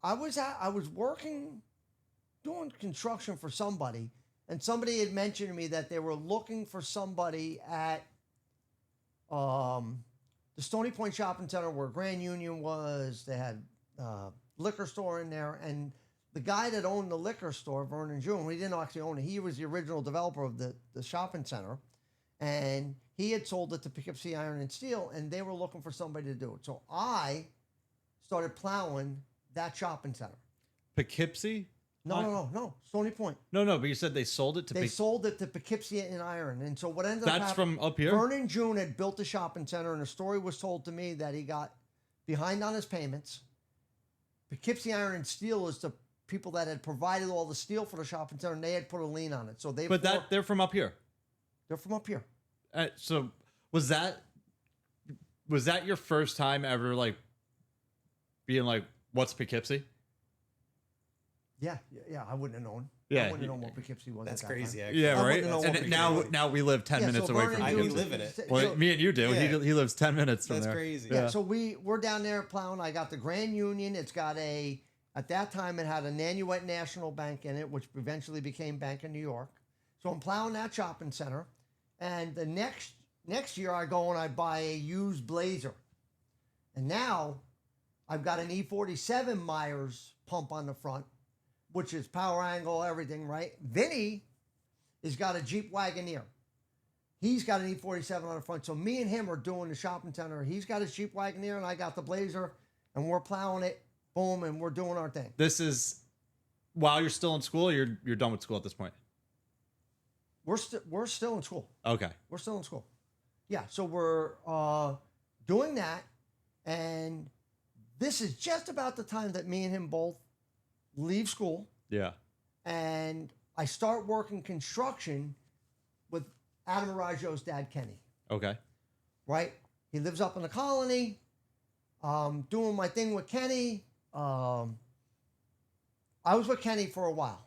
I was working, doing construction for somebody, and somebody had mentioned to me that they were looking for somebody at the Stony Point Shopping Center where Grand Union was. They had a liquor store in there, and the guy that owned the liquor store, Vernon June, he didn't actually own it. He was the original developer of the shopping center, and he had sold it to Poughkeepsie Iron and Steel, and they were looking for somebody to do it. So I started plowing that shopping center. Poughkeepsie? No. Stony Point. No, but you said they sold it to They sold it to Poughkeepsie and Iron. And so what ended up That's happening, from up here? Vernon June had built the shopping center, and a story was told to me that he got behind on his payments. Poughkeepsie Iron and Steel is the people that had provided all the steel for the shopping center, and they had put a lien on it. So they're from up here. They're from up here. So was that your first time ever like being like, what's Poughkeepsie? Yeah. I wouldn't have known. Yeah, I wouldn't have known what Poughkeepsie was. That's at that crazy, time. actually. Yeah, I right. wouldn't know what And now we live 10 minutes so away Vernon from I June- do live in it. Well, me and you do. Yeah. He lives 10 minutes from That's there. crazy. Yeah, so we're down there plowing. I got the Grand Union. It's got at that time it had a Nanuet National Bank in it, which eventually became Bank of New York. So I'm plowing that shopping center. And the next year I go and I buy a used Blazer. And now I've got an E47 Myers pump on the front, which is power angle, everything, right? Vinny has got a Jeep Wagoneer. He's got an E47 on the front. So me and him are doing the shopping center. He's got his Jeep Wagoneer and I got the Blazer, and we're plowing it, boom, and we're doing our thing. This is while you're still in school, or you're done with school at this point? We're still in school. Okay. We're still in school. Yeah, so we're doing that, and this is just about the time that me and him both leave school, Yeah. and I start working construction with Adam Araggio's dad, Kenny. Okay. Right? He lives up in the colony. Doing my thing with Kenny. I was with Kenny for a while,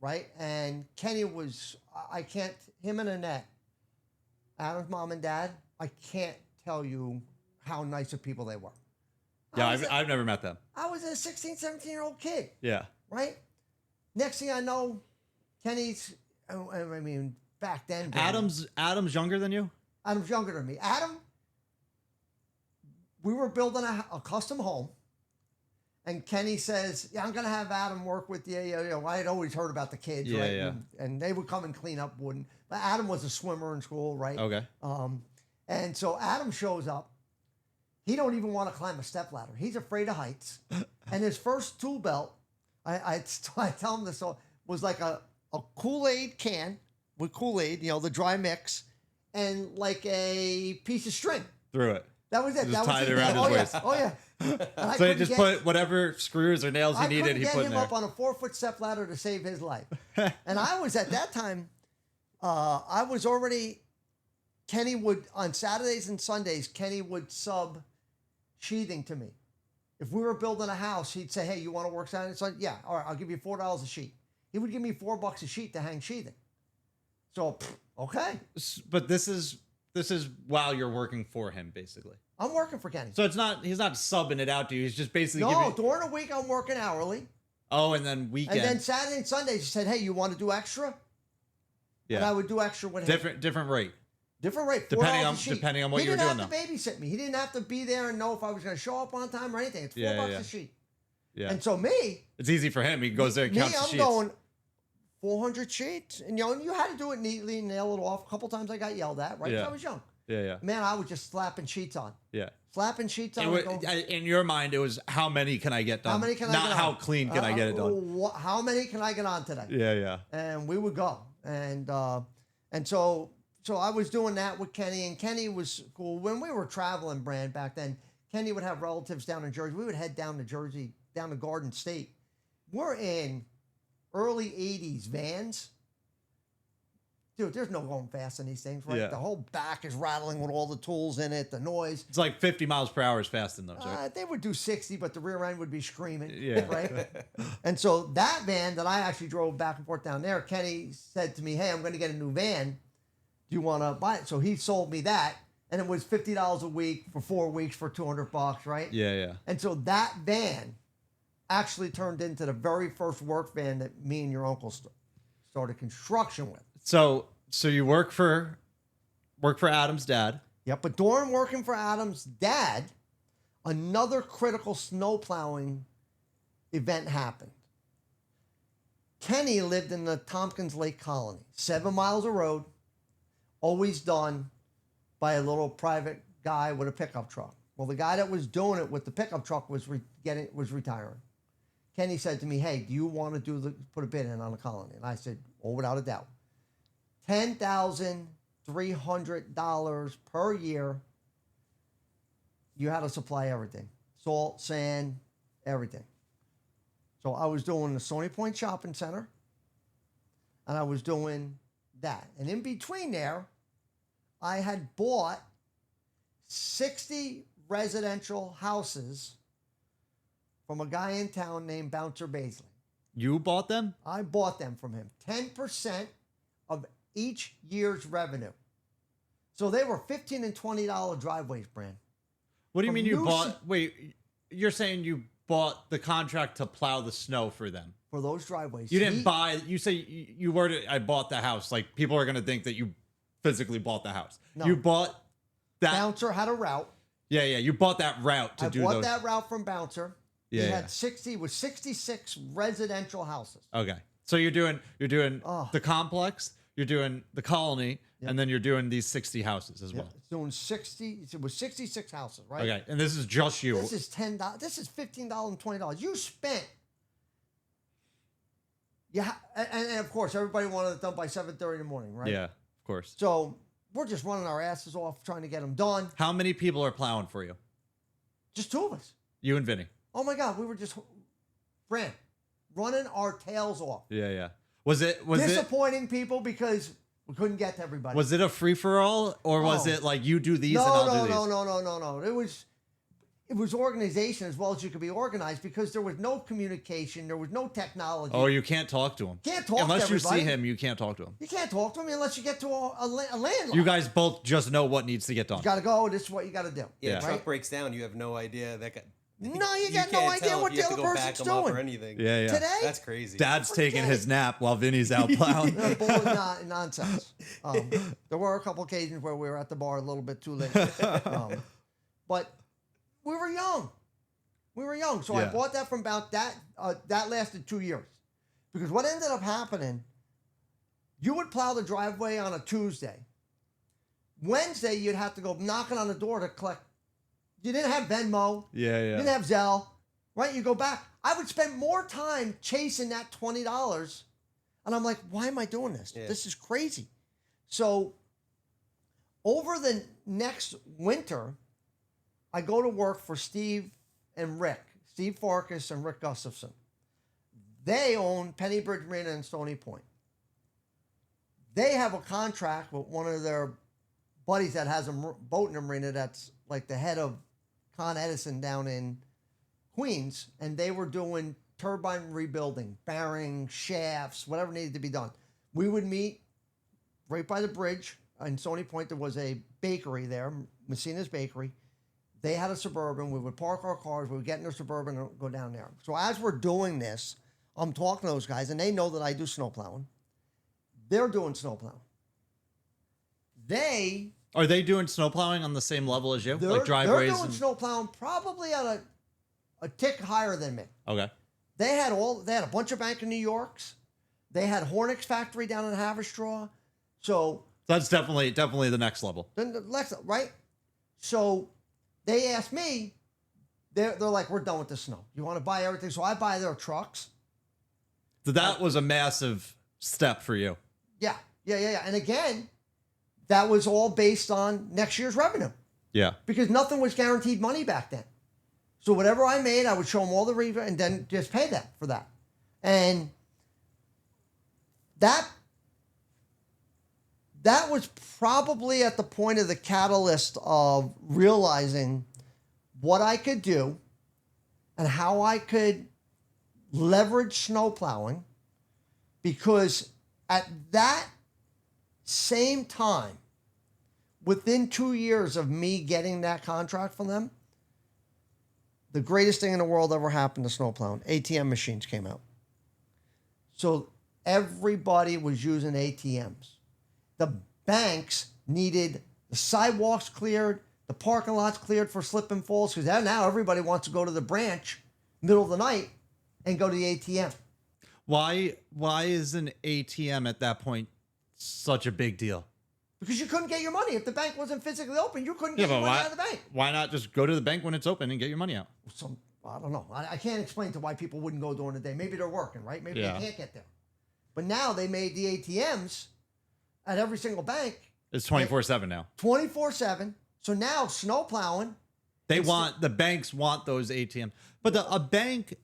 right? And Kenny was, I can't, him and Annette, Adam's mom and dad, I can't tell you how nice of people they were. Yeah, I've never met them. I was a 16, 17-year-old kid, Yeah. right? Next thing I know, Kenny's, I mean, back then. Adam's younger than you? Adam's younger than me. Adam, we were building a custom home, and Kenny says, "Yeah, I'm gonna have Adam work with you." You know, I had always heard about the kids, Yeah, right? yeah. And they would come and clean up wood. But Adam was a swimmer in school, right? Okay. And so Adam shows up. He don't even want to climb a stepladder. He's afraid of heights. And his first tool belt, I tell him this, was like a Kool-Aid can with Kool-Aid, you know, the dry mix, and like a piece of string. Through it. That was it. Just That was tied it. it around his waist. Yeah. Oh yeah. And So he just put whatever screws or nails he needed, he put in I couldn't get him there. up on a 4-foot step ladder to save his life. And I was at that time, I was already, Kenny would, on Saturdays and Sundays, Kenny would sub sheathing to me. If we were building a house, he'd say, "Hey, you want to work Saturday and Sunday? Yeah, all right, I'll give you $4 a sheet." He would give me $4 a sheet to hang sheathing. So, okay. But this is while you're working for him, basically. I'm working for Kenny. So he's not subbing it out to you. He's just basically No, giving. during the week, I'm working hourly. Oh, and then weekend. And then Saturday and Sundays, he said, "Hey, you want to do extra?" Yeah. And I would do extra with him. Different rate. Different rate. Depending $4 on- a sheet. depending on what you were He doing, didn't have to babysit me. He didn't have to be there and know if I was going to show up on time or anything. It's $4 Yeah. a sheet. Yeah. And so me, It's easy for him. He goes there and counts the I'm sheets. going 400 sheets. And, you know, and you had to do it neatly and nail it off. A couple times I got yelled at, right? 'Cause Yeah. I was young. Yeah. Man, I was just slapping sheets on. Yeah. Slapping sheets on. In your mind, it was how many can I get done? How many can I Not get on? how clean can I get it done? How many can I get on today? Yeah. And we would go. And so I was doing that with Kenny, and Kenny was cool. When we were traveling, Brand, back then, Kenny would have relatives down in Jersey. We would head down to Jersey, down to Garden State. We're in early 80s vans. Dude, there's no going fast in these things, right? Yeah. The whole back is rattling with all the tools in it, the noise. It's like 50 miles per hour is fast in those, right? They would do 60, but the rear end would be screaming, Yeah. right? And so that van that I actually drove back and forth down there, Kenny said to me, "Hey, I'm going to get a new van. Do you want to buy it?" So he sold me that, and it was $50 a week for 4 weeks for $200, right? Yeah. And so that van actually turned into the very first work van that me and your uncle started construction with. So you work for Adam's dad. Yep, but during working for Adam's dad, another critical snow plowing event happened. Kenny lived in the Tompkins Lake Colony, 7 miles of road, always done by a little private guy with a pickup truck. Well, the guy that was doing it with the pickup truck was retiring. Kenny said to me, "Hey, do you want to put a bid in on the colony?" And I said, "Oh, without a doubt. $10,300 per year. You had to supply everything. Salt, sand, everything." So I was doing the Stony Point Shopping Center, and I was doing that. And in between there, I had bought 60 residential houses from a guy in town named Bouncer Baisley. You bought them? I bought them from him. 10% of each year's revenue. So they were $15 and $20 driveways, Brand. What do you From mean you new bought? Wait, you're saying you bought the contract to plow the snow for them? For those driveways. You didn't buy. You say you worded, "I bought the house." Like people are gonna think that you physically bought the house. No. You bought that. Bouncer had a route. Yeah. You bought that route to I do bought those. that route from Bouncer. Yeah, He yeah. had 66 residential houses. Okay, so you're doing Oh. the complex, you're doing the colony, and then you're doing these 60 houses as well. It's doing 60. It was 66 houses, right? Okay, and this is just you. This is $10. This is $15 and $20. You spent. Yeah, and of course everybody wanted it done by 7:30 in the morning, right? Yeah, of course. So we're just running our asses off trying to get them done. How many people are plowing for you? Just two of us. You and Vinny. Oh my God, we were just running our tails off. Yeah. Was it Disappointing people because we couldn't get to everybody. Was it a free for all, or was it like you do these and I'll do these? No. It was organization as well as you could be organized because there was no communication, there was no technology. Oh, you can't talk to him. Can't talk unless to everybody. you see him. You can't talk to him. You can't talk to him unless you get to a landline. You guys both just know what needs to get done. You got to go. This is what you got to do. Yeah, Yeah. truck breaks down. You have no idea that. No, you got no can't idea tell what if you the have to other go back person's them up or doing. anything. Yeah. Today, That's crazy. Dad's taking Forget his it. nap while Vinny's out plowing. Nonsense. There were a couple occasions where we were at the bar a little bit too late. But we were young. So I Yeah. bought that from about that. That lasted 2 years. Because what ended up happening, you would plow the driveway on a Tuesday. Wednesday, you'd have to go knocking on the door to collect. You didn't have Venmo. Yeah. You didn't have Zelle. Right? You go back. I would spend more time chasing that $20. And I'm like, why am I doing this? Yeah. This is crazy. So over the next winter, I go to work for Steve Farkas and Rick Gustafson. They own Penny Bridge Marina and Stony Point. They have a contract with one of their buddies that has a boat in the marina that's like the head of Con Edison down in Queens, and they were doing turbine rebuilding, bearings, shafts, whatever needed to be done. We would meet right by the bridge in Stony Point. There was a bakery there, Messina's Bakery. They had a Suburban. We would park our cars. We would get in their Suburban and go down there. So as we're doing this, I'm talking to those guys, and they know that I do snow plowing. They're doing snow plowing. Are they doing snow plowing on the same level as you? Like They're driveways? doing snow plowing probably at a tick higher than me. Okay. They had a bunch of Bank of New Yorks. They had Hornick's factory down in Haverstraw. So That's definitely the next level. then right? So they asked me, they're like, we're done with the snow. You want to buy everything? So I buy their trucks. So that was a massive step for you. Yeah. And again, that was all based on next year's revenue Yeah. because nothing was guaranteed money back then. So whatever I made, I would show them all the revenue and then just pay them for that. And that was probably at the point of the catalyst of realizing what I could do and how I could leverage snow plowing, because at that same time, within 2 years of me getting that contract from them, the greatest thing in the world ever happened to snow plowing. ATM machines came out. So everybody was using ATMs. The banks needed the sidewalks cleared, the parking lots cleared for slip and falls, because now everybody wants to go to the branch middle of the night and go to the ATM. Why is an ATM at that point such a big deal? Because you couldn't get your money. If the bank wasn't physically open, you couldn't get your money out of the bank. Why not just go to the bank when it's open and get your money out? I don't know. I can't explain to why people wouldn't go during the day. Maybe they're working, right? Maybe they can't get there. But now they made the ATMs at every single bank. It's 24/7 now. 24/7. So now snow plowing. The banks want those ATMs. But a bank,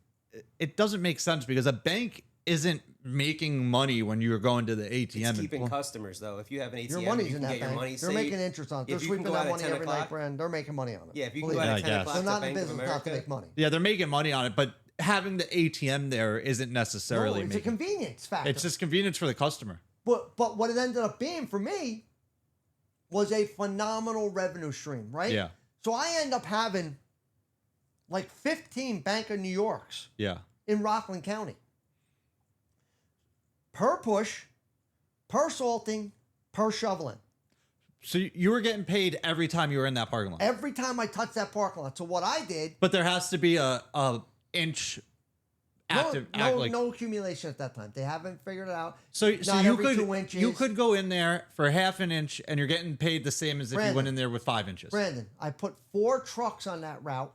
it doesn't make sense because a bank isn't making money when you're going to the ATM. It's keeping customers though. If you have an ATM, Your money's you in can that get your bank. money. They're making interest on it. They're if you can sweeping go out that at money 10 every night, o'clock, Brand. They're making money on it. Yeah, if you can Believe go me. out I at 10 guess. o'clock They're to not in Bank of business not to America, make money. Yeah, they're making money on it, but having the ATM there isn't No, necessarily it's a making. convenience factor. It's just convenience for the customer. But what it ended up being for me was a phenomenal revenue stream, right? Yeah. So I end up having like 15 Bank of New Yorks Yeah. in Rockland County. Per push, per salting, per shoveling. So you were getting paid every time you were in that parking lot. Every time I touched that parking lot. So what I did, But there has to be a inch active. no accumulation at that time. They haven't figured it out. So Not you every could 2 inches. you could go in there for half an inch and you're getting paid the same as if you Brandon. went in there with 5 inches. Brandon, I put 4 trucks on that route,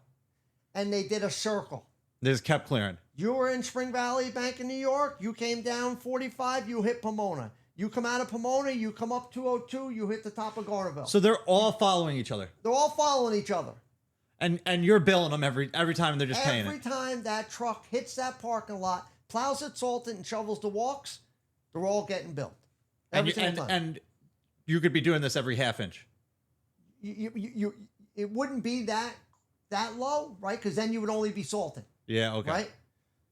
and they did a circle. They just kept clearing. You were in Spring Valley, Bank of New York. You came down 45. You hit Pomona. You come out of Pomona, you come up 202, you hit the top of Garnerville. So they're all following each other. They're all following each other. And you're billing them every time, they're just paying it. Every time that truck hits that parking lot, plows it, salts it, and shovels the walks, they're all getting billed. Every single time. And you could be doing this every half inch. It wouldn't be that low, right? Because then you would only be salting. Yeah, okay. Right?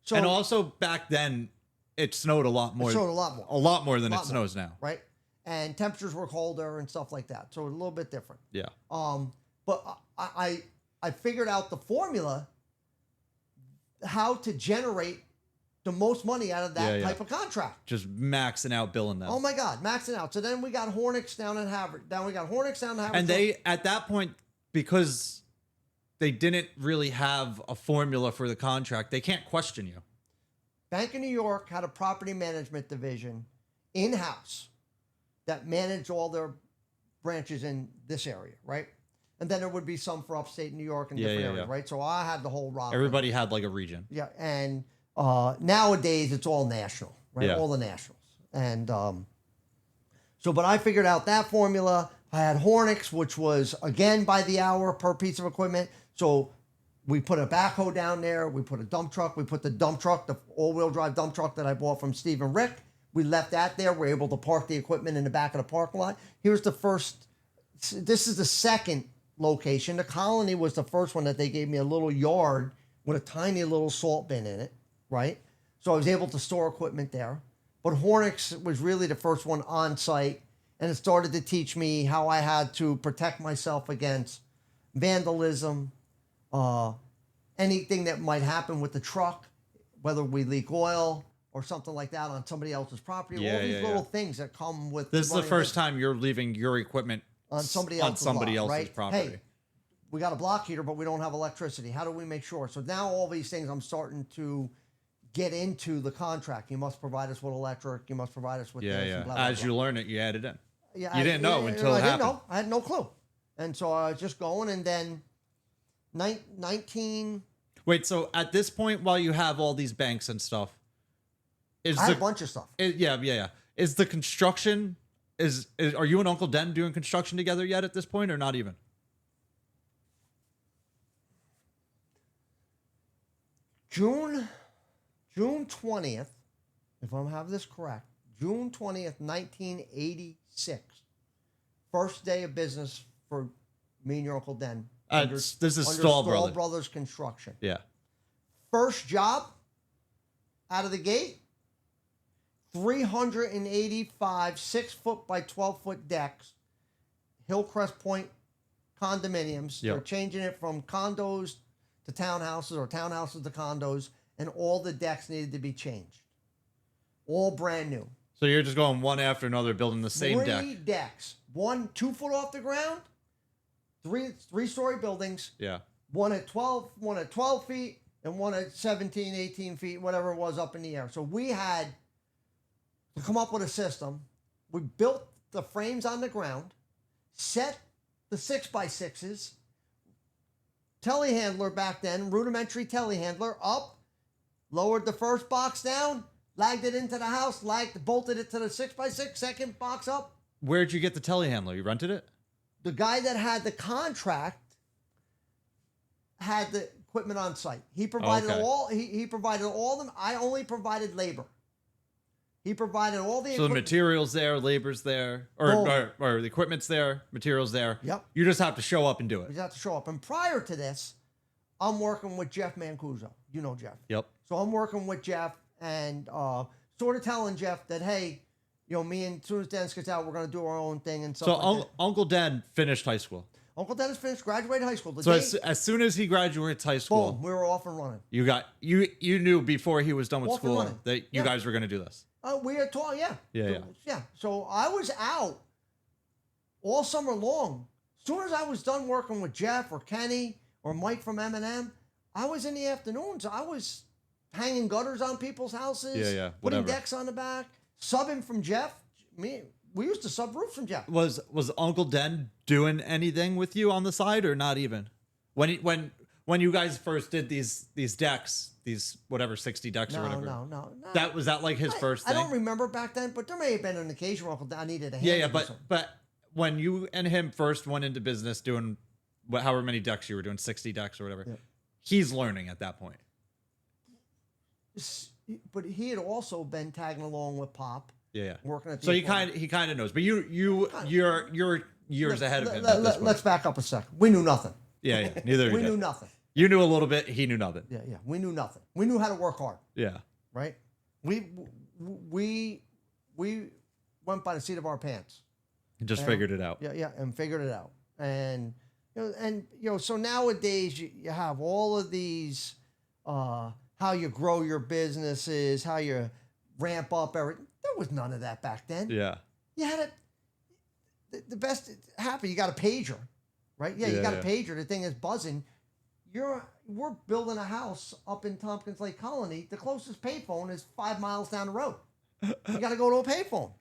So, and also back then, it snowed a lot more. It snowed a lot more. A lot more than it snows now. Right? And temperatures were colder and stuff like that. So a little bit different. Yeah. But I figured out the formula how to generate the most money out of that type of contract. Just maxing out billing them. Oh my God, maxing out. So then we got Hornicks down in Havre. And they, at that point, because they didn't really have a formula for the contract, they can't question you. Bank of New York had a property management division in-house that managed all their branches in this area, right? And then there would be some for upstate New York and different areas, right? So I had the whole rock. Everybody had like a region. Yeah, and nowadays it's all national, right? Yeah. All the nationals. And but I figured out that formula. I had Hornicks, which was, again, by the hour per piece of equipment. So we put a backhoe down there. We put a dump truck. We put the dump truck, the all-wheel drive dump truck that I bought from Steve and Rick. We left that there. We're able to park the equipment in the back of the parking lot. Here's the first. This is the second location. The Colony was the first one that they gave me a little yard with a tiny little salt bin in it, right? So I was able to store equipment there. But Hornicks was really the first one on site, and it started to teach me how I had to protect myself against vandalism, anything that might happen with the truck, whether we leak oil or something like that on somebody else's property. All these little things that come with. This is the first time you're leaving your equipment on somebody else's right? property. Hey, we got a block heater, but we don't have electricity. How do we make sure? So now all these things I'm starting to get into the contract. You must provide us with electric. You must provide us with this. And blah, blah, As blah. you learn it, you add it in. Yeah, you didn't know until it happened. I didn't know. I had no clue. And so I was just going, and then 19... Wait, so at this point, while you have all these banks and stuff, I have a bunch of stuff. Yeah. Is the construction... Are you and Uncle Den doing construction together yet at this point, or not even? June 20th, if I'm having this correct, June 20th, 1986. First day of business for me and your Uncle Den. This is Stoll Brothers Construction. Yeah. First job out of the gate, 385 6-foot by 12-foot decks, Hillcrest Point condominiums. Yep. They're changing it from condos to townhouses or townhouses to condos, and all the decks needed to be changed. All brand new. So you're just going one after another, building the same deck. 3 decks. 1 2 foot off the ground, three-story buildings. Yeah. One at 12 feet, and one at 17, 18 feet, whatever it was up in the air. So we had to come up with a system. We built the frames on the ground, set the 6x6s, telehandler back then, rudimentary telehandler up, lowered the first box down, lagged it into the house, bolted it to the 6x6, second box up. Where'd you get the telehandler? You rented it? The guy that had the contract had the equipment on site. He provided he provided all of them. I only provided labor. He provided all the equipment. So the material's there, labor's there, or the equipment's there, material's there. Yep. You just have to show up and do it. You just have to show up. And prior to this, I'm working with Jeff Mancuso. You know Jeff. Yep. So I'm working with Jeff and sort of telling Jeff that, hey, me and as soon as Dennis gets out, we're going to do our own thing and stuff like that. Uncle Den finished high school. Uncle Dennis finished, graduated high school. As soon as he graduates high school, boom, we were off and running. You knew before he was done with school that you guys were going to do this. We had taught, yeah. So I was out all summer long. As soon as I was done working with Jeff or Kenny or Mike from M&M, I was in the afternoons. I was hanging gutters on people's houses, putting decks on the back, subbing from Jeff. We used to sub roofs from Jeff. Was Uncle Den doing anything with you on the side or not even? When when you guys first did these decks, these whatever 60 decks or whatever. No. That was that like his first I thing. don't remember back then, but there may have been an occasion where I needed a hand. Yeah, to do something. but when you and him first went into business doing however many decks you were doing, 60 decks or whatever, he's learning at that point. But he had also been tagging along with Pop. Yeah. Working at the so he kind of knows, but you're years ahead of him. Let's back up a second. We knew nothing. Yeah. Neither we knew nothing. You knew a little bit. He knew nothing. Yeah. We knew nothing. We knew how to work hard. Yeah. Right. We went by the seat of our pants. And just figured it out. Yeah, and figured it out. And so nowadays you have all of these how you grow your businesses, how you ramp up everything. There was none of that back then. Yeah. You had the best happen. You got a pager, right? Yeah, you got a pager. The thing is buzzing. We're building a house up in Tompkins Lake Colony. The closest payphone is 5 miles down the road. You got to go to a payphone.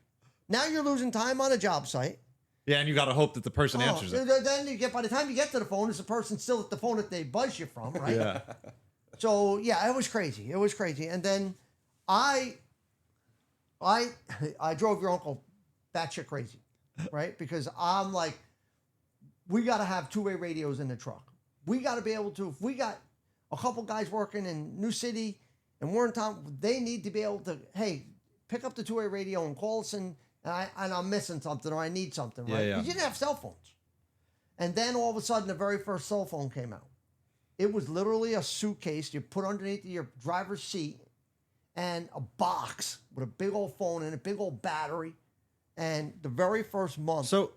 Now you're losing time on a job site. Yeah, and you got to hope that the person answers it. Then by the time you get to the phone, is the person still at the phone that they buzz you from, right? Yeah. So yeah, it was crazy. It was crazy. And then I drove your uncle batshit crazy, right? Because I'm like, we got to have two-way radios in the truck. We got to be able to. If we got a couple guys working in New City and we're in town, they need to be able to. Hey, pick up the two-way radio and call us and I'm missing something or I need something, right? Yeah. We didn't have cell phones. And then all of a sudden, the very first cell phone came out. It was literally a suitcase you put underneath your driver's seat and a box with a big old phone and a big old battery. And the very first month, so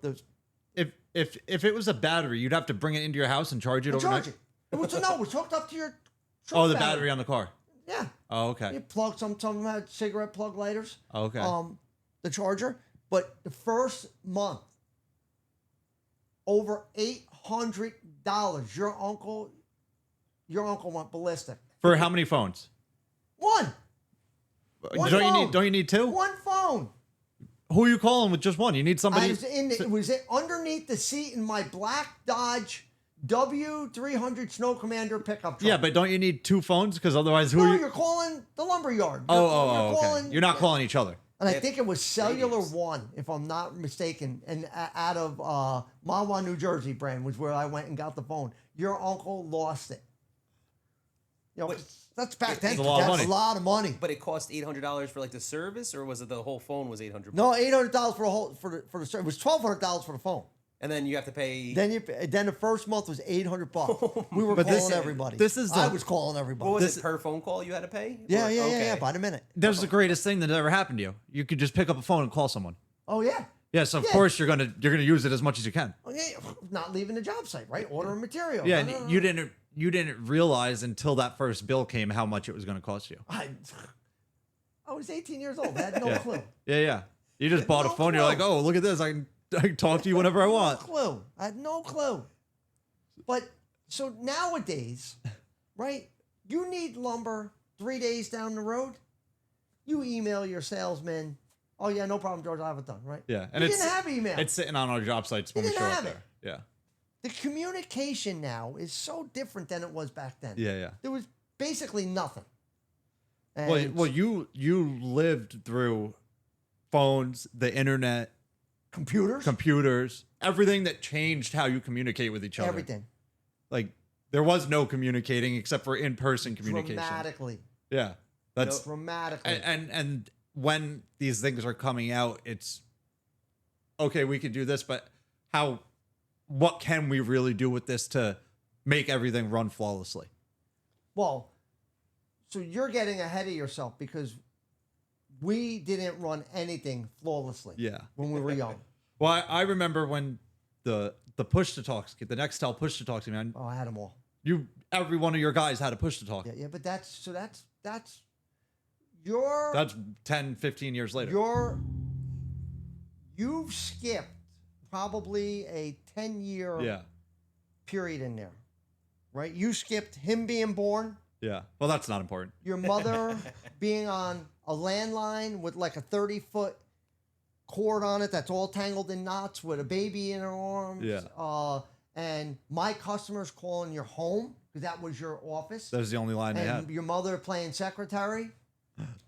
if it was a battery, you'd have to bring it into your house and charge it overnight. It was hooked up to your truck. Oh, the battery on the car. Yeah. Oh, okay. You plug some of them had cigarette plug lighters. Oh, okay. The charger, but the first month, over $800. Your uncle went ballistic. For how many phones? One Don't you need two? One phone. Who are you calling with just one? You need somebody. It was underneath the seat in my black Dodge W300 Snow Commander pickup truck. Yeah, but don't you need two phones? Because otherwise, you're calling the lumberyard. Okay. You're not calling each other. And I think it was Cellular One, if I'm not mistaken, and out of Mahwah, New Jersey brand was where I went and got the phone. Your uncle lost it. That's back then. That's a lot of money. But it cost $800 for like the service, or was it the whole phone was $800? No, $800 for the service. It was $1,200 for the phone. And then you have to pay. Then the first month was $800. We were calling everybody. I was calling everybody. What was it per phone call you had to pay? Yeah, by the minute. That's the greatest thing that ever happened to you. You could just pick up a phone and call someone. Oh yeah. Yes, of course you're gonna use it as much as you can. Oh, yeah, not leaving the job site, right? Ordering material. Yeah, and you didn't realize until that first bill came how much it was going to cost you. I was 18 years old. I had no clue. Yeah. You just bought a phone. You're like, oh, look at this. I can talk to you whenever I want. No clue. I had no clue. But so nowadays, right? You need lumber 3 days down the road. You email your salesman. Oh yeah, no problem, George. I have it done. Right? Yeah, and you didn't have email. It's sitting on our job sites when we show up there. Yeah. The communication now is so different than it was back then. Yeah. There was basically nothing. Well, you lived through phones, the internet, computers, everything that changed how you communicate with each other. Everything. Like there was no communicating except for in-person communication. Dramatically. Yeah, that's dramatically. And when these things are coming out, it's okay. We can do this, but what can we really do with this to make everything run flawlessly? Well, so you're getting ahead of yourself because we didn't run anything flawlessly. Yeah. When we were young. Well, I remember when the push to talks, the Nextel push to talk to man. Oh, I had them all. Every one of your guys had a push to talk. Yeah, but that's 10, 15 years later. You've skipped probably a 10-year period in there, right? You skipped him being born. Yeah. Well, that's not important. Your mother being on a landline with like a 30-foot cord on it that's all tangled in knots with a baby in her arms. Yeah. and my customers calling your home because that was your office. That was the only line they and had. your mother playing secretary.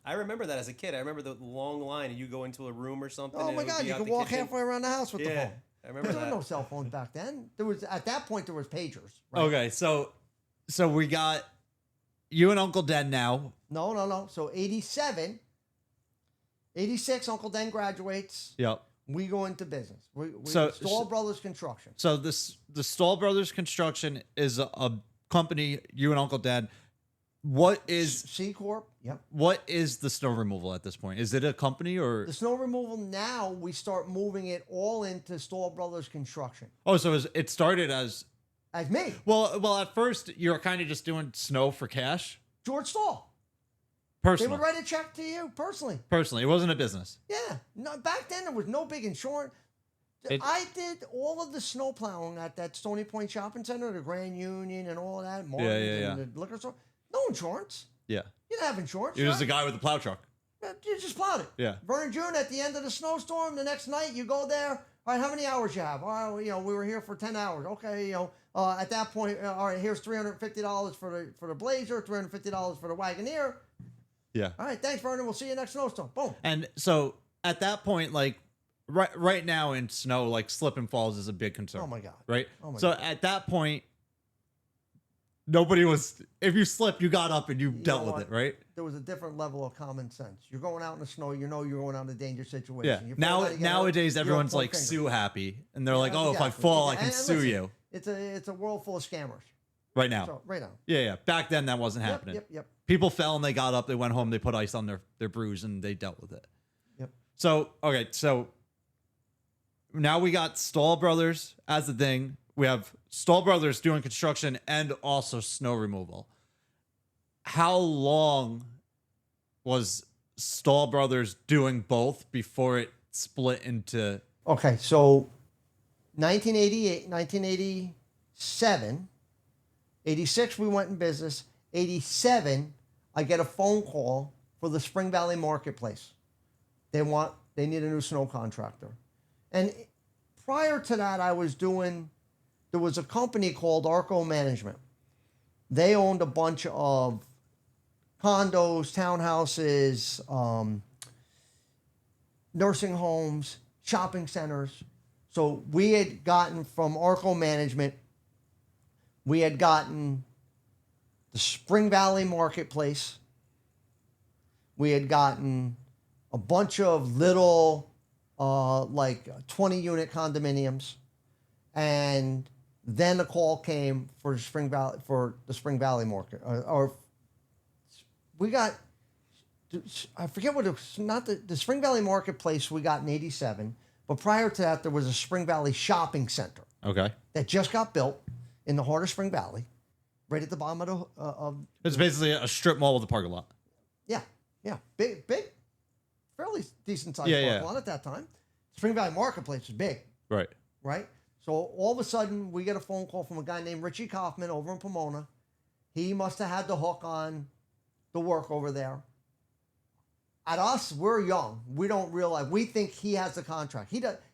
I remember that as a kid. I remember the long line, and you go into a room or something. Oh and my it would God, be you out could the walk kitchen. halfway around the house with the Yeah, phone. I remember There were that. no cell phones back then. There was at that point there was pagers. Right? Okay, so we got you and Uncle Den now. No. So 87, 86, Uncle Den graduates. Yep. We go into business. We So- Stoll Brothers Construction. So the Stoll Brothers Construction is a company. You and Uncle Den. What is C Corp. Yep. what is the snow removal at this point? Is it a company or? The snow removal now we start moving it all into Stoll Brothers Construction. Oh, so it started as As me, well. At first, you were kind of just doing snow for cash, George Stoll. They personal. would write a check to you personally. Personally, it wasn't a business. Yeah. No, back then there was no big insurance. It- I did all of the snow plowing at that Stony Point Shopping Center, the Grand Union, and all of that. Martin's yeah. and the liquor store. No insurance. Yeah, You didn't have insurance. you're just a right? guy with a plow truck. You just plowed it. Yeah. Vernon June, at the end of the snowstorm, the next night you go there. All right, how many hours you have? Oh, we were here for 10 hours. Okay, at that point, all right, here's $350 for the Blazer, $350 for the Wagoneer. Yeah. All right, thanks, Vernon. We'll see you next snowstorm. Boom. And so at that point, like right now in snow, like slip and falls is a big concern. Oh my God. Right. Oh my So God. at that point, nobody was. If you slipped, you got up and you dealt know with what? it. Right. There was a different level of common sense. You're going out in the snow. You know you're going out in a dangerous situation. Yeah. You fall Now out, you get nowadays hurt, you everyone's don't like point sue fingers. happy, and they're like, Yeah, oh, if I exactly. fall, I can And sue listen, you. It's a world full of scammers. Right now. So right now. Yeah. Back then, that wasn't happening. Yep. People fell and they got up. They went home. They put ice on their bruise and they dealt with it. Yep. So okay. So now we got Stoll Brothers as the thing. We have Stoll Brothers doing construction and also snow removal. How long was Stoll Brothers doing both before it split into? Okay, so 1988, 1987, 86 we went in business. 87, I get a phone call for the Spring Valley Marketplace. They need a new snow contractor. And prior to that, there was a company called Arco Management. They owned a bunch of condos, townhouses, nursing homes, shopping centers. So we had gotten from Arco Management, we had gotten the Spring Valley Marketplace. We had gotten a bunch of little, like 20-unit condominiums. And then a call came for the Spring Valley Market, or we got, I forget what it was, not the Spring Valley Marketplace we got in 87, but prior to that, there was a Spring Valley Shopping Center Okay. that just got built in the heart of Spring Valley, right at the bottom of It's basically a strip mall with a parking lot. yeah, big, fairly decent sized Yeah, parking yeah. lot at that time. Spring Valley Marketplace was big, Right. right? So all of a sudden, we get a phone call from a guy named Richie Kaufman over in Pomona. He must have had the hook on the work over there. At us, we're young. We don't realize. We think he has the contract.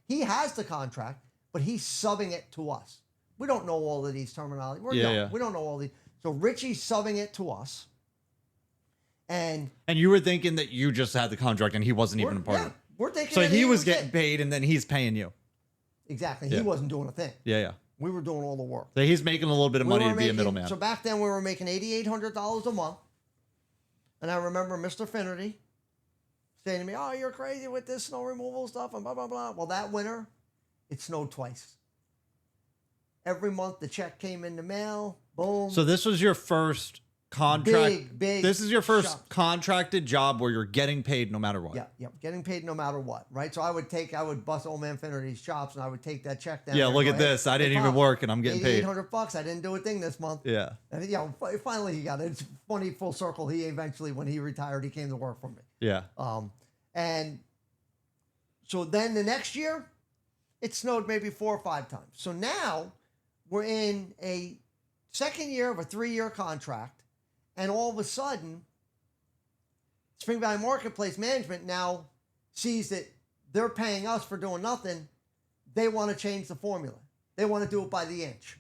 He has the contract, but he's subbing it to us. We don't know all of these terminology. We're young. Yeah. We don't know all these. So Richie's subbing it to us. And And you were thinking that you just had the contract and he wasn't even a part of it. we're thinking So that he was getting it. paid and then he's paying you. Exactly. Yeah. He wasn't doing a thing. Yeah. We were doing all the work. So he's making a little bit of money We to were be a making- middleman. So back then we were making $8,800 a month. And I remember Mr. Finnerty saying to me, oh, you're crazy with this snow removal stuff and blah, blah, blah. Well, that winter, it snowed twice. Every month the check came in the mail. Boom. So this was your first contract. Big This is your first shop. contracted job where you're getting paid no matter what. Yeah. Getting paid no matter what, right? So I would bust old man Finnerty's chops and I would take that check down. Yeah, there and look go, at this. I didn't hey, even Pop, work and I'm getting paid. $8,800. I didn't do a thing this month. Yeah. And finally he got it. It's funny, full circle. He eventually, when he retired, he came to work for me. Yeah. And so then the next year, it snowed maybe 4 or 5 times. So now we're in a second year of a 3-year contract, and all of a sudden, Spring Valley Marketplace Management now sees that they're paying us for doing nothing. They want to change the formula. They want to do it by the inch.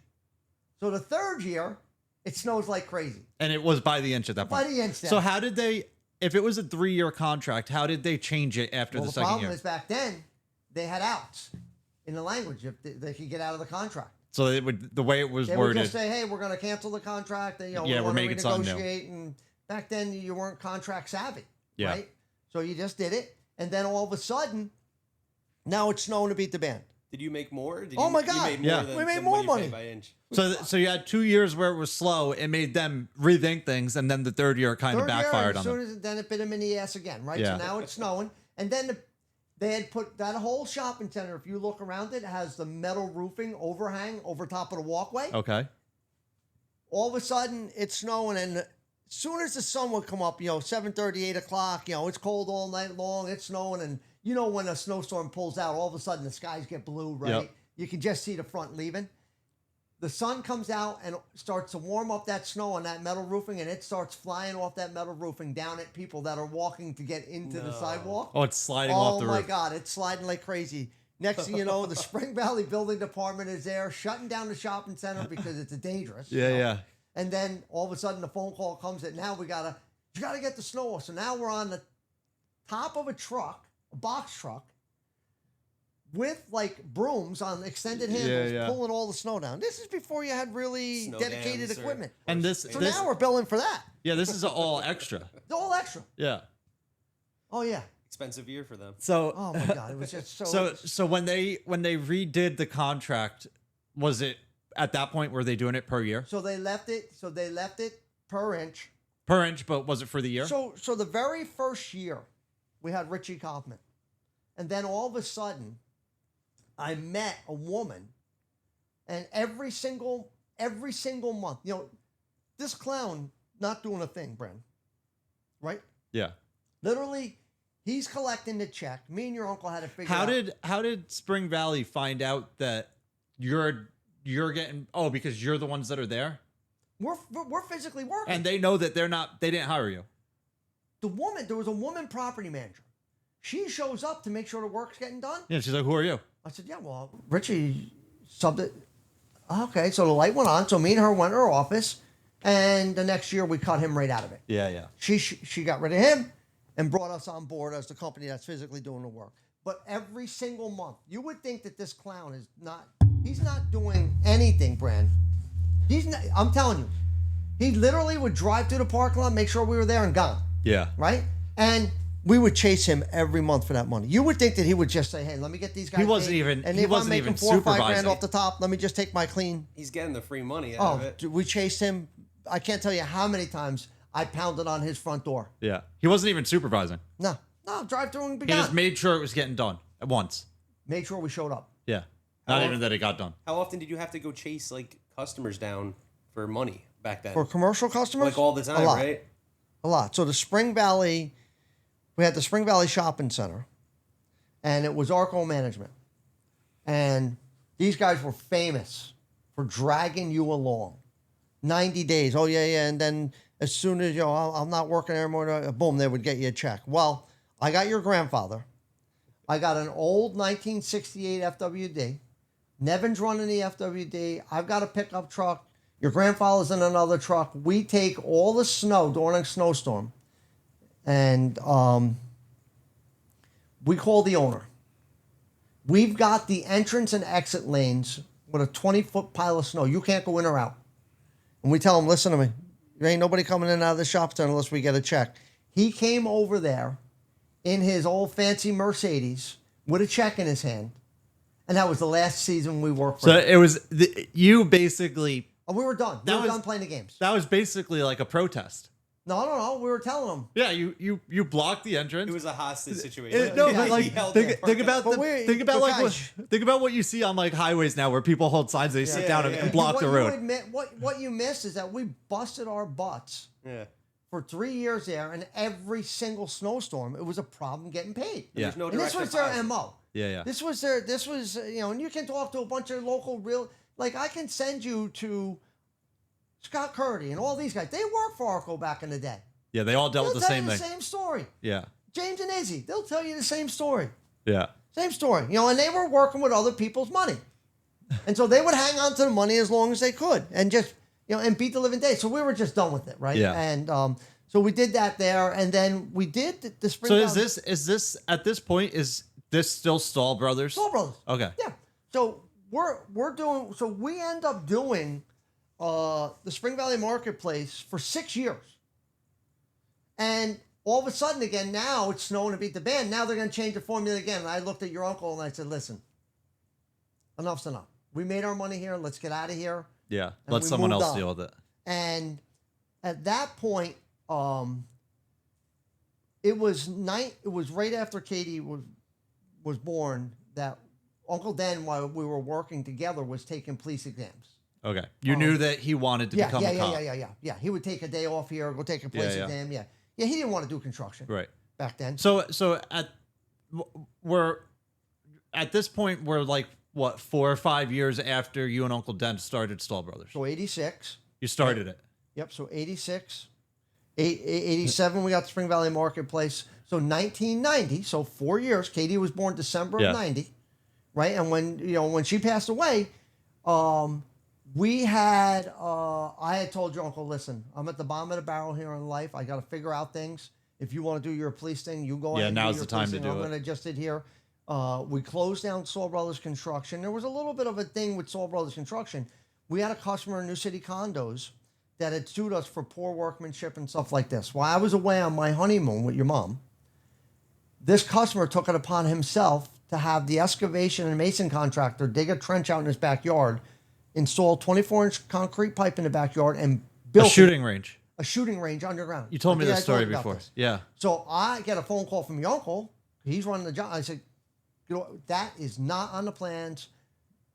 So the third year, it snows like crazy. And it was by the inch at that point. By the inch. So how did they, if it was a 3-year contract, how did they change it after the second problem year? is back then, they had outs in the language if they could get out of the contract. So it would, the way it was They worded. would just say, "Hey, we're going to cancel the contract." And, Yeah, we're we're making something new. renegotiate. And back then, you weren't contract savvy, Yeah. right? So you just did it, and then all of a sudden, now it's snowing to beat the band. Did you make more? Oh my God. You made more Yeah. than, We made than more what you money. paid by inch. So you had 2 years where it was slow. It made them rethink things, and then the third year kind of Third year, backfired as on soon them. as then it bit them in the ass again, right? Yeah. So now it's snowing, and then they had put that whole shopping center. If you look around it, has the metal roofing overhang over top of the walkway. Okay. All of a sudden, it's snowing, and as soon as the sun would come up, 7:30, 8 o'clock, it's cold all night long. It's snowing, and when a snowstorm pulls out, all of a sudden the skies get blue, right? Yep. You can just see the front leaving. The sun comes out and starts to warm up that snow on that metal roofing, and it starts flying off that metal roofing down at people that are walking to get into the sidewalk. Oh, it's sliding off Oh the my roof. God, it's sliding like crazy. Next thing you know, the Spring Valley Building Department is there shutting down the shopping center because it's dangerous. Yeah, yeah. And then all of a sudden the phone call comes that now you gotta get the snow off. So now we're on the top of a truck, a box truck, with like brooms on extended handles, yeah. pulling all the snow down. This is before you had really Snow dedicated dams or- equipment. And this, So this, now we're billing for that. yeah, this is all extra. It's all extra. Yeah. Oh yeah. Expensive year for them. So, Oh my God. It was just so when they redid the contract, was it at that point were they doing it per year? So they left it per inch. Per inch, but was it for the year? So the very first year, we had Richie Kaufman, and then all of a sudden, I met a woman, and every single month, this clown not doing a thing, Bren, right? Yeah. Literally, he's collecting the check. Me and your uncle had to figure How out. how did Spring Valley find out that you're getting because you're the ones that are there? We're physically working. And they know that they didn't hire you. There was a woman property manager. She shows up to make sure the work's getting done. Yeah, she's like, "Who are you?" I said, yeah, well, Richie subbed it. Okay, so the light went on. So me and her went to her office, and the next year we cut him right out of it. Yeah, yeah. She got rid of him and brought us on board as the company that's physically doing the work. But every single month, you would think that this clown he's not doing anything, Brand. I'm telling you, he literally would drive through the parking lot, make sure we were there and gone, Yeah. right? And we would chase him every month for that money. You would think that he would just say, "Hey, let me get these guys." He wasn't paid, even- And he if wasn't I'm even making 4 or 5 grand supervising. off the top, let me just take my clean. He's getting the free money out of it. We chased him. I can't tell you how many times I pounded on his front door. Yeah. He wasn't even supervising. No, drive through and be He just gone. made sure it was getting done at once. Made sure we showed up. Yeah. Not How- even that it got done. How often did you have to go chase like customers down for money back then? For commercial customers? Like all the time, a lot, right? A lot. So we had the Spring Valley Shopping Center, and it was Arco Management. And these guys were famous for dragging you along. 90 days. Oh, yeah. And then as soon as, I'm not working anymore, boom, they would get you a check. Well, I got your grandfather. I got an old 1968 FWD. Nevin's running the FWD. I've got a pickup truck. Your grandfather's in another truck. We take all the snow during a snowstorm, and we call the owner. We've got the entrance and exit lanes with a 20-foot pile of snow. You can't go in or out. And we tell him, listen to me, there ain't nobody coming in and out of the shop center unless we get a check. He came over there in his old fancy Mercedes with a check in his hand. And that was the last season we worked for So him. it was you basically. And we were done. We That were was- done playing the games. That was basically like a protest. No. We were telling him. Yeah, you blocked the entrance. It was a hostage situation. No, Yeah, but he like held think, that think about But we- think about but like guys- think about what you see on like highways now where people hold signs, they sit down and block what the you road. admit, what you miss is that we busted our butts Yeah. for 3 years there, and every single snowstorm, it was a problem getting paid. Yeah. There's no And this direct was their deposit. MO. Yeah. This was, and you can talk to a bunch of local like I can send you to Scott Curdy and all these guys. They worked for Arco back in the day. Yeah, they all dealt They'll with the tell same you thing. the same story. Yeah. James and Izzy, they'll tell you the same story. Yeah. Same story. And they were working with other people's money. And so they would hang on to the money as long as they could and just, and beat the living day. So we were just done with it, right? Yeah. And so we did that there. And then we did the Spring So Valley. is this at this point, is this still Stoll Brothers? Stoll Brothers. Okay. Yeah. So we end up doing the Spring Valley Marketplace for 6 years. And all of a sudden, again, now it's snowing to beat the band. Now they're going to change the formula again. And I looked at your uncle and I said, listen, enough's enough. We made our money here. Let's get out of here. Yeah. And Let we someone moved else on. deal with it. And at that point, it was right after Katie was born that Uncle Dan, while we were working together, was taking police exams. Okay. You knew that he wanted to become a cop. Yeah. He would take a day off here, go take a police exam. Yeah. He didn't want to do construction. Right. Back then. So we're at this point, we're like, what, 4 or 5 years after you and Uncle Den started Stoll Brothers? So 86. You started it. Yep. So 86. 87, we got the Spring Valley Marketplace. So 1990, so 4 years. Katie was born December of 90, right? And when she passed away, we had, I had told your uncle, listen, I'm at the bottom of the barrel here in life. I got to figure out things. If you want to do your police thing, you go ahead and now's do your the time police to thing. do I'm it. going to just sit here. We closed down Stoll Brothers Construction. There was a little bit of a thing with Stoll Brothers Construction. We had a customer in New City Condos that had sued us for poor workmanship and stuff like this. While I was away on my honeymoon with your mom, this customer took it upon himself to have the excavation and mason contractor dig a trench out in his backyard, install 24-inch concrete pipe in the backyard, and build A shooting range. A shooting range underground. You told me I think this I told story you about before. this. Yeah. So I get a phone call from your uncle. He's running the job. I said, that is not on the plans.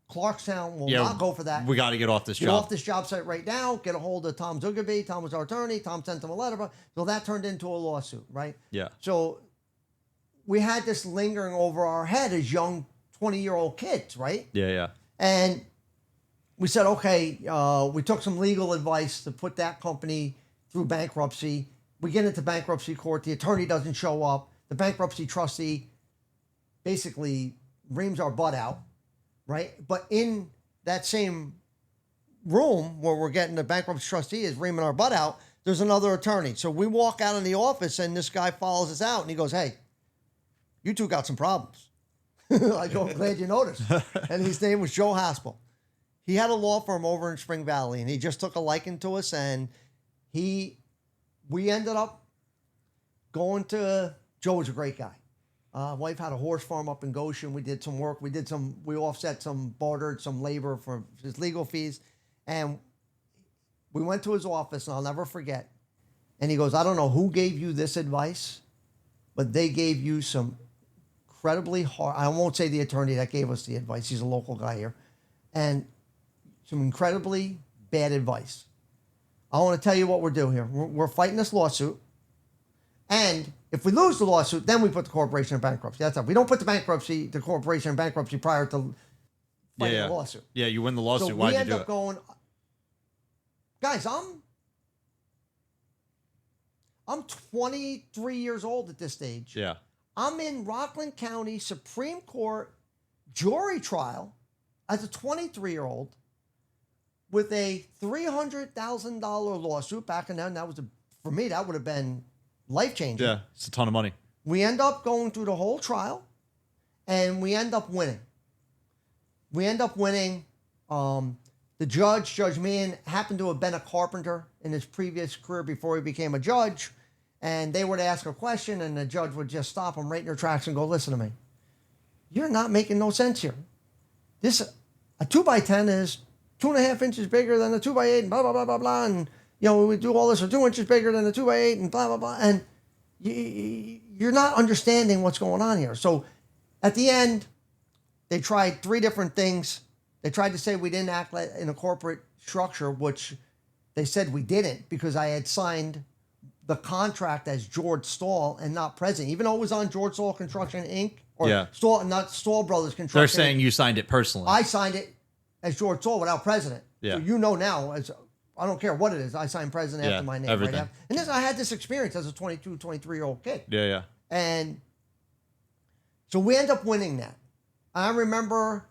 Clarkstown will not go for that. We got to get off this Get job. off this job site right now. Get a hold of Tom Zugerby. Tom was our attorney. Tom sent him a letter. So that turned into a lawsuit, right? Yeah. So we had this lingering over our head as young 20-year-old kids, right? Yeah. And we said, okay, we took some legal advice to put that company through bankruptcy. We get into bankruptcy court. The attorney doesn't show up. The bankruptcy trustee basically reams our butt out, right? But in that same room where we're getting the bankruptcy trustee is reaming our butt out, there's another attorney. So we walk out in the office and this guy follows us out and he goes, hey, you two got some problems. I go, I'm glad you noticed. And his name was Joe Haspel. He had a law firm over in Spring Valley and he just took a liking to us and we ended up going to, Joe was a great guy. Wife had a horse farm up in Goshen. We did some work. We offset bartered some labor for his legal fees. And we went to his office and I'll never forget. And he goes, I don't know who gave you this advice, but they gave you some incredibly hard, I won't say the attorney that gave us the advice. He's a local guy here. And some incredibly bad advice. I want to tell you what we're doing here. We're fighting this lawsuit. And if we lose the lawsuit, then we put the corporation in bankruptcy. That's how we don't put the corporation in bankruptcy prior to fighting the lawsuit. Yeah, you win the lawsuit. So Why'd we you end do up it? going, guys, I'm 23 years old at this stage. Yeah. I'm in Rockland County Supreme Court jury trial as a 23-year-old with a $300,000 lawsuit back in then. For me, that would have been life-changing. Yeah, it's a ton of money. We end up going through the whole trial, and we end up winning. The judge, Judge Meehan, happened to have been a carpenter in his previous career before he became a judge, and they would ask a question, and the judge would just stop them right in their tracks and go, listen to me. You're not making no sense here. A 2x10 is 2.5 inches bigger than a 2x8 and blah, blah, blah, blah, blah. And, we do all this, or 2 inches bigger than a 2x8 and blah, blah, blah. And you're not understanding what's going on here. So at the end, they tried 3 different things. They tried to say we didn't act like in a corporate structure, which they said we didn't because I had signed the contract as George Stoll and not president, even though it was on George Stoll Construction Inc. or not Stoll Brothers Construction. They're saying you signed it personally. I signed it as George Stoll without president. Yeah. So now, I don't care what it is, I signed president after my name. Everything. Right? And I had this experience as a 22, 23-year-old kid. Yeah. And so we end up winning that. I remember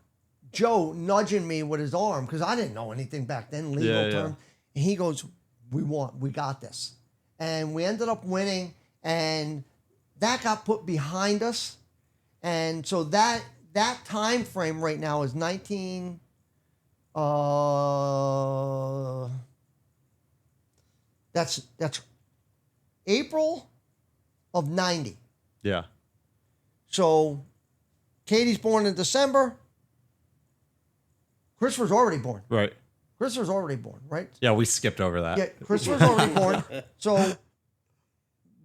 Joe nudging me with his arm because I didn't know anything back then, legal term. And he goes, we got this. And we ended up winning, and that got put behind us. And so that time frame right now is that's April of 90. Yeah. So Katie's born in December. Christopher's already born. Right. Christopher's already born, right? Yeah, we skipped over that. Yeah, Christopher's already born. So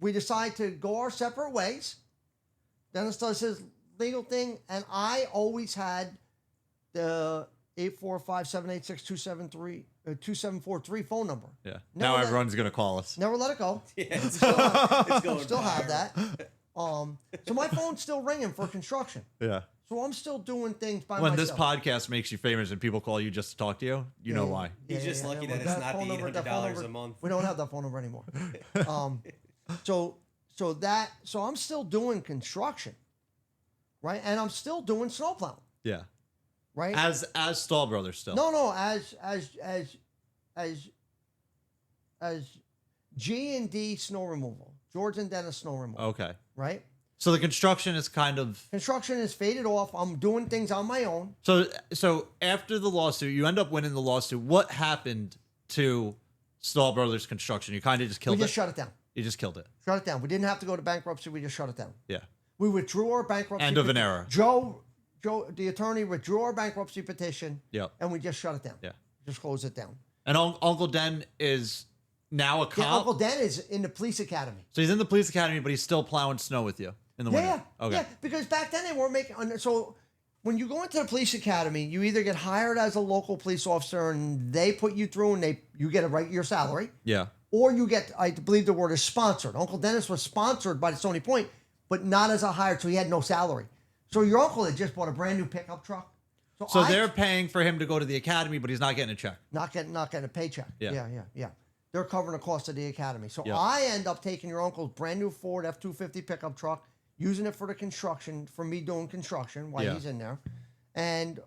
we decide to go our separate ways. Dennis does his legal thing, and I always had the 845-786-2743 phone number. Yeah. Never Now everyone's going to call us. Never let it go. Yeah, It's it's going still have viral. that. So my phone's still ringing for construction. Yeah. So I'm still doing things by When myself. this podcast makes you famous and people call you just to talk to you, you know why. He's just lucky that Well, it's not phone the number- that phone $800 number- a month. We don't have that phone number anymore. So I'm still doing construction, right? And I'm still doing snowplowing, Yeah. right? As Stoll Brothers still. No, as G&D snow removal, George and Dennis snow removal, Okay. right? So the construction is kind of Construction is faded off. I'm doing things on my own. so after the lawsuit, you end up winning the lawsuit. What happened to Stoll Brothers Construction? You kind of just killed We just it. shut it down. You just killed it. Shut it down. We didn't have to go to bankruptcy. We just shut it down. Yeah. We withdrew our bankruptcy. End of an era. Joe, the attorney, withdrew our bankruptcy petition. Yep. And we just shut it down. Yeah. Just closed it down. And Uncle Den is now a cop. Yeah, Uncle Dan is in the police academy. So he's in the police academy, but he's still plowing snow with you in the winter. Yeah. Okay. Yeah, because back then they weren't making. So when you go into the police academy, you either get hired as a local police officer and they put you through and you get your salary. Yeah. Or you get, I believe the word is sponsored. Uncle Dennis was sponsored by the Stony Point, but not as a hired, so he had no salary. So your uncle had just bought a brand new pickup truck. So they're paying for him to go to the academy, but he's not getting a check. not getting a paycheck. Yeah. Yeah. They're covering the cost of the academy. So Yeah. I end up taking your uncle's brand new Ford F-250 pickup truck, using it for the construction, for me doing construction while Yeah. he's in there. And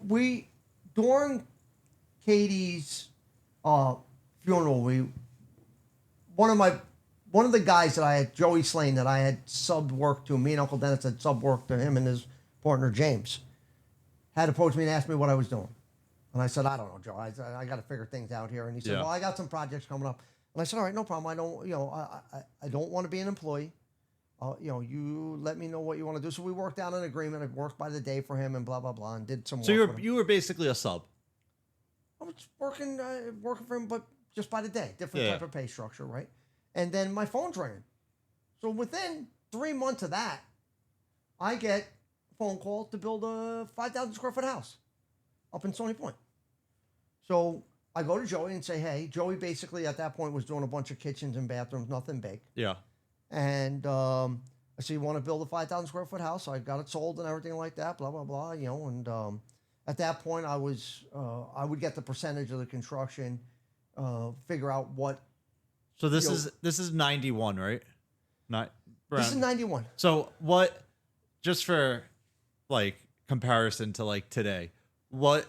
we during Katie's funeral, one of the guys that I had, Joey Slane, that I had subbed work to, me and Uncle Dennis had subbed work to him and his partner James, had approached me and asked me what I was doing. And I said, I don't know, Joe. I got to figure things out here. And he said, Yeah. well, I got some projects coming up. And I said, all right, no problem. I don't, I don't want to be an employee. You let me know what you want to do. So we worked out an agreement. I worked by the day for him and blah, blah, blah, and did some work. So for him. you were basically a sub. I was working for him, but just by the day, different Yeah. type of pay structure, right? And then my phone's ringing. So within 3 months of that, I get a phone call to build a 5,000 square foot house up in Stony Point. So I go to Joey and say, hey, Joey basically at that point was doing a bunch of kitchens and bathrooms, nothing big. Yeah. And I said, you want to build a 5,000 square foot house? I got it sold and everything like that, blah, blah, blah, and at that point I would get the percentage of the construction, figure out what. So this is 91, right? This is 91. So what, just for like comparison to like today, what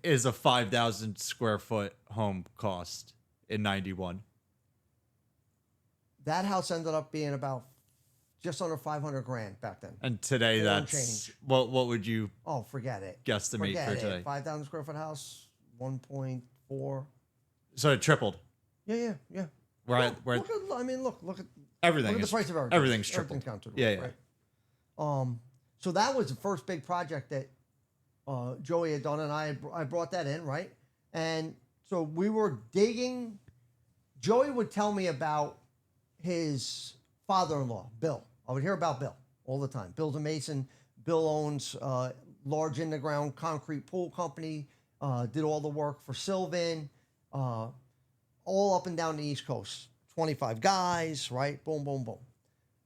is a 5,000 square foot home cost in 91? That house ended up being about just under 500 grand back then. And today Four and that's change. what would you Oh, forget it. guesstimate Forget for it. today? 5,000 square foot house, 1.4. So it tripled. Yeah. We're Look at everything look at is the price of everything. everything's tripled. Everything's gone through the Yeah, roof, right? So that was the first big project that Joey had done, and I brought that in, right? And so we were digging. Joey would tell me about his father-in-law, Bill. I would hear about Bill all the time. Bill's a mason. Bill owns large in-the-ground concrete pool company, did all the work for Sylvan, all up and down the East Coast. 25 guys, right? Boom, boom, boom.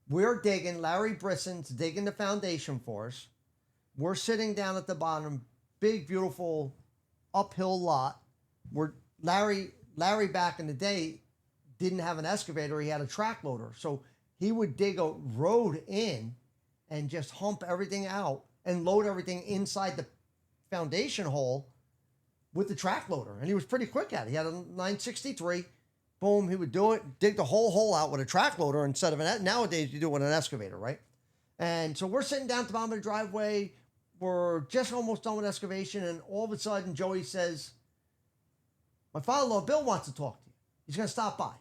We're digging. Larry Brisson's digging the foundation for us. We're sitting down at the bottom, big, beautiful uphill lot. Larry back in the day didn't have an excavator. He had a track loader. So he would dig a road in and just hump everything out and load everything inside the foundation hole with the track loader. And he was pretty quick at it. He had a 963. Boom, he would do it, dig the whole hole out with a track loader instead of nowadays you do it with an excavator, right? And so we're sitting down at the bottom of the driveway. We're just almost done with excavation. And all of a sudden, Joey says, my father-in-law, Bill, wants to talk to you. He's going to stop by.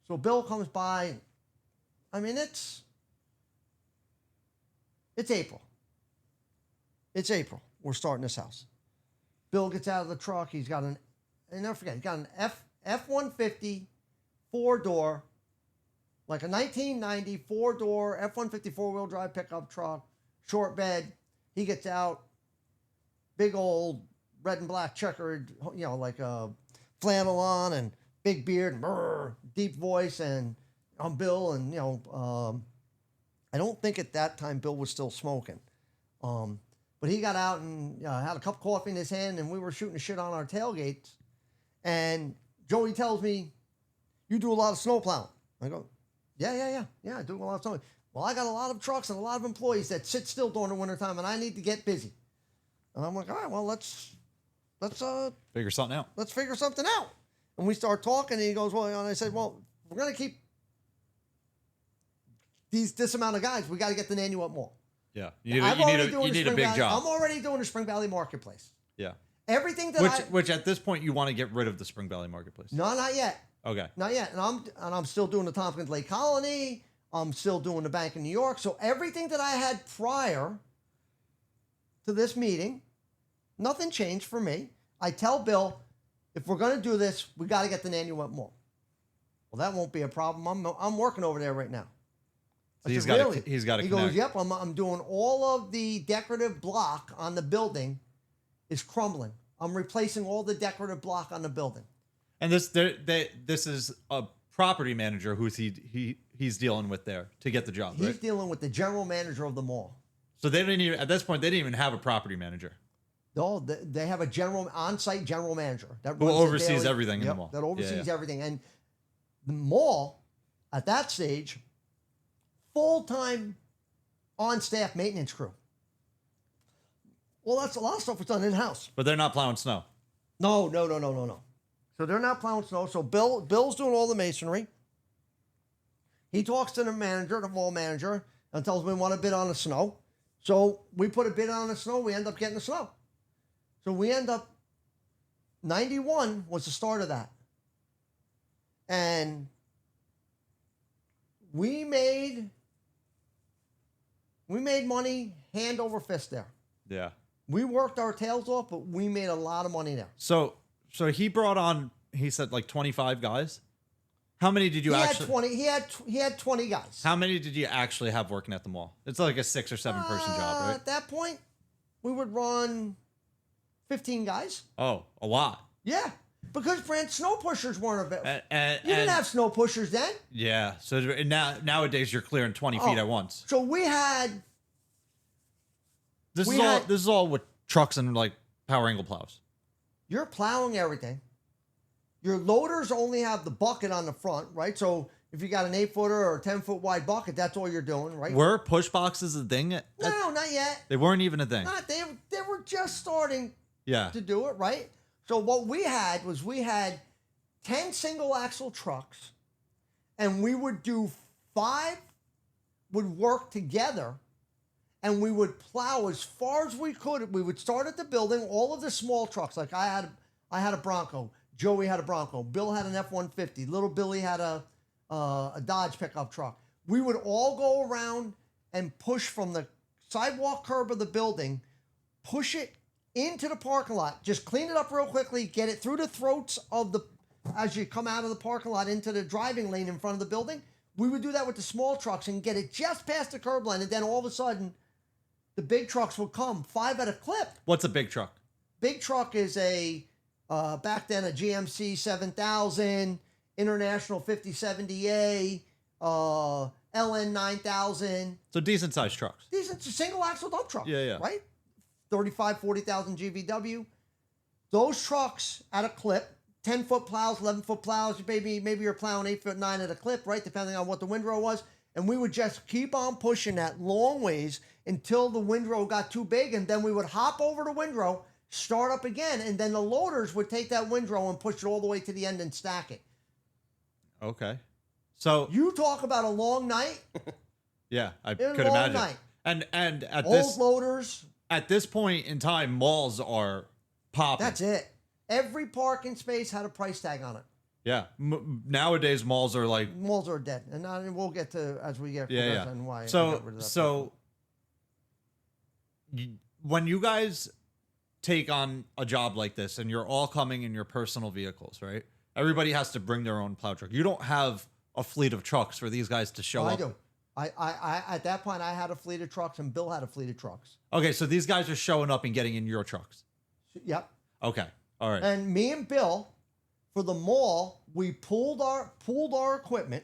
So Bill comes by. I mean, it's April. It's April. We're starting this house. Bill gets out of the truck. He's got an, and never forget, he's got an F-150 4-door, like a 1990 4-door F-150 4-wheel drive pickup truck, short bed. He gets out, big old red and black checkered, like a flannel on and big beard and deep voice. And I'm Bill. And, I don't think at that time Bill was still smoking. But he got out and had a cup of coffee in his hand, and we were shooting shit on our tailgates. And Joey tells me, you do a lot of snow plowing. I go, yeah, I do a lot of snow. Well, I got a lot of trucks and a lot of employees that sit still during the wintertime, and I need to get busy. And I'm like, all right, well, let's figure something out. Let's figure something out. And we start talking, and he goes, well, and I said, well, we're going to keep this amount of guys. We got to get the Nanuet Mall. Yeah, you need a big job. I'm already doing the Spring Valley Marketplace. Yeah. Everything that which at this point you want to get rid of the Spring Valley Marketplace. No, not yet. Okay. Not yet. And I'm still doing the Tompkins Lake Colony. I'm still doing the Bank in New York. So everything that I had prior to this meeting, nothing changed for me. I tell Bill, if we're going to do this, we got to get the Nanuet Mall. Well, that won't be a problem. I'm working over there right now. So he's got to He goes, yep, I'm doing all of the decorative block on the building is crumbling. I'm replacing all the decorative block on the building. And this is a property manager who's he's dealing with there to get the job, right? He's dealing with the general manager of the mall. So they didn't even, at this point, they didn't even have a property manager. No, they have a on-site general manager that who oversees everything in the mall. That oversees everything. And the mall, at that stage, full-time on-staff maintenance crew. Well, that's a lot of stuff was done in-house. But they're not plowing snow. No. So they're not plowing snow. So Bill's doing all the masonry. He talks to the manager, the mall manager, and tells him we want to bid on the snow. So we put a bid on the snow. We end up getting the snow. So we end up, 91 was the start of that. And we made money hand over fist there. Yeah. We worked our tails off, but we made a lot of money there. So he brought on, he said like 25 guys. How many did you actually? He had 20 guys. How many did you actually have working at the mall? It's like a 6 or 7 person job, right? At that point, we would run 15 guys. Oh, a lot. Yeah, because Brent, snow pushers weren't available. You didn't and have snow pushers then. Yeah. So nowadays you're clearing 20 feet at once. So we had. This is all with trucks and like power angle plows. You're plowing everything. Your loaders only have the bucket on the front, right? So if you got an 8-footer or a 10-foot wide bucket, that's all you're doing, right? Were push boxes a thing? No, not yet. They weren't even a thing. They were just starting to do it, right? So what we had was 10 single axle trucks, and we would do 5 would work together, and we would plow as far as we could. We would start at the building, all of the small trucks. Like I had a Bronco. Joey had a Bronco. Bill had an F-150. Little Billy had a Dodge pickup truck. We would all go around and push from the sidewalk curb of the building, push it into the parking lot, just clean it up real quickly, get it through the throats of as you come out of the parking lot into the driving lane in front of the building. We would do that with the small trucks and get it just past the curb line, and then all of a sudden, the big trucks would come, 5 at a clip. What's a big truck? Big truck is back then a GMC 7000, International 5070A, LN 9000. So decent sized trucks. Decent single axle dump truck. Yeah. Right? 40,000 GVW. Those trucks at a clip, 10-foot plows, 11-foot plows, maybe you're plowing 8'9" at a clip, right? Depending on what the windrow was. And we would just keep on pushing that long ways until the windrow got too big, and then we would hop over the windrow, start up again, and then the loaders would take that windrow and push it all the way to the end and stack it. Okay. So You talk about a long night. yeah, I It was could a long imagine. night. And Old loaders. at this point in time, malls are popping. That's it. Every parking space had a price tag on it. Yeah. Nowadays, malls are like Malls are dead, and we'll get to as we get yeah. and why. I So got rid of that so when you guys take on a job like this, and you're all coming in your personal vehicles, right? Everybody has to bring their own plow truck. You don't have a fleet of trucks for these guys to show I up. do. I at that point I had a fleet of trucks, and Bill had a fleet of trucks. Okay, so these guys are showing up and getting in your trucks. Yep. Okay, all right. And me and Bill, for the mall, we pooled our equipment.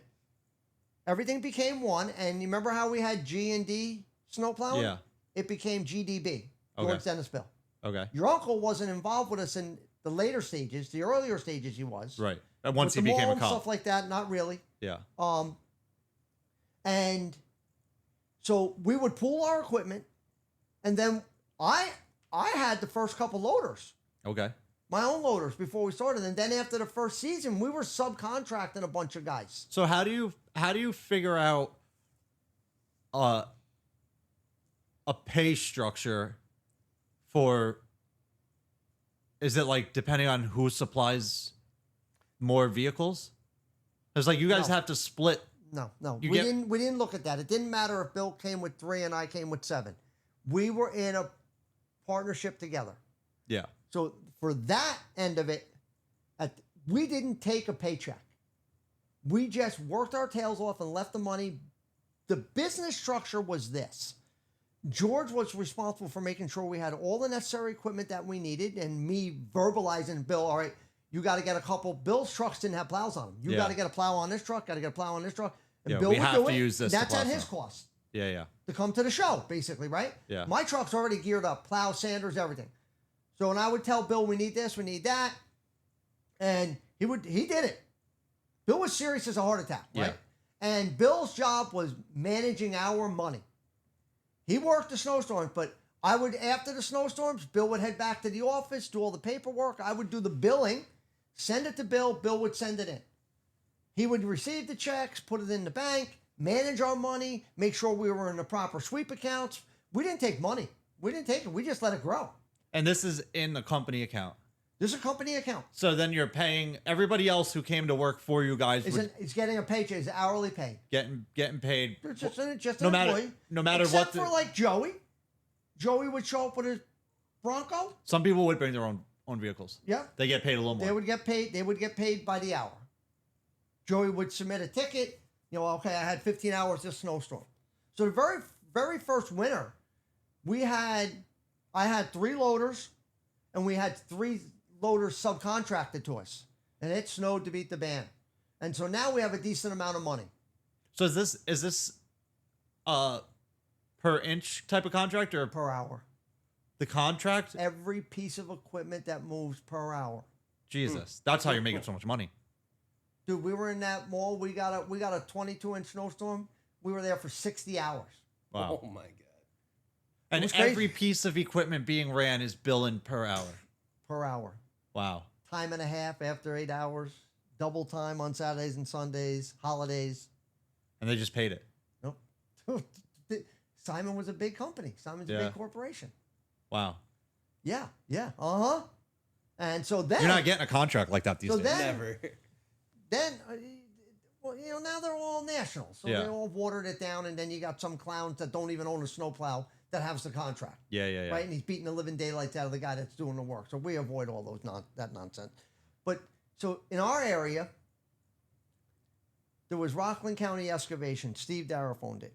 Everything became one. And you remember how we had G&D snowplowing? Yeah. It became GDB, George Okay. Dennis Bill. Okay, Your uncle wasn't involved with us in the later stages. The earlier stages he was. right. And once he With the became mall a and cop. stuff like that, not really. Yeah. And so we would pool our equipment, and then I had the first couple loaders, Okay. my own loaders before we started, and then after the first season, we were subcontracting a bunch of guys. So how do you figure out a pay structure for? Is it like depending on who supplies more vehicles? It's like you guys No. have to split. No, You we get- didn't look at that. It didn't matter if Bill came with 3 and I came with 7. We were in a partnership together. Yeah. So for that end of it, we didn't take a paycheck. We just worked our tails off and left the money. The business structure was this. George was responsible for making sure we had all the necessary equipment that we needed, and me verbalizing Bill, all right, you got to get a couple. Bill's trucks didn't have plows on them. You Yeah. got to get a plow on this truck, got to get a plow on this truck. And Yeah, Bill we would have do to it. use this to That's plow at his stuff. cost Yeah. Yeah. to come to the show, basically, right? Yeah. My truck's already geared up, plow, sanders, everything. So when I would tell Bill, we need this, we need that, and he did it. Bill was serious as a heart attack, right? Yeah. And Bill's job was managing our money. He worked the snowstorms, but after the snowstorms, Bill would head back to the office, do all the paperwork. I would do the billing, send it to Bill. Bill would send it in. He would receive the checks, put it in the bank, manage our money, make sure we were in the proper sweep accounts. We didn't take money. We didn't take it. We just let it grow. And this is in the company account. This is a company account. So then you're paying everybody else who came to work for you guys. It's getting a paycheck. It's hourly pay. Getting paid. It's just an No matter- employee. no matter Except what the- for like Joey. Joey would show up with his Bronco. Some people would bring their own vehicles. Yeah. They get paid a little They more. would get paid. They would get paid by the hour. Joey would submit a ticket. Okay, I had 15 hours this snowstorm. So the very, very first winter, I had 3 loaders, and we had 3 loaders subcontracted to us, and it snowed to beat the band. And so now we have a decent amount of money. So is this per inch type of contract or Per hour. the contract? Every piece of equipment that moves per hour. Jesus, that's how you're making so much money. Dude, we were in that mall. We got a 22-inch snowstorm. We were there for 60 hours. Wow. Oh my god. And was crazy. every piece of equipment being ran is billing per hour. Per hour. Wow. Time and a half after 8 hours. Double time on Saturdays and Sundays. Holidays. And they just paid it. Nope. Simon was a big company. Simon's a Yeah. big corporation. Wow. Yeah. Yeah. Uh-huh. And so then... You're not getting a contract like that these So days. then- Never. Then, well, now they're all national. So Yeah. they all watered it down, and then you got some clowns that don't even own a snowplow that has the contract. Yeah. Right? And he's beating the living daylights out of the guy that's doing the work. So we avoid all those that nonsense. But so in our area, there was Rockland County Excavation. Steve Darrow owned it.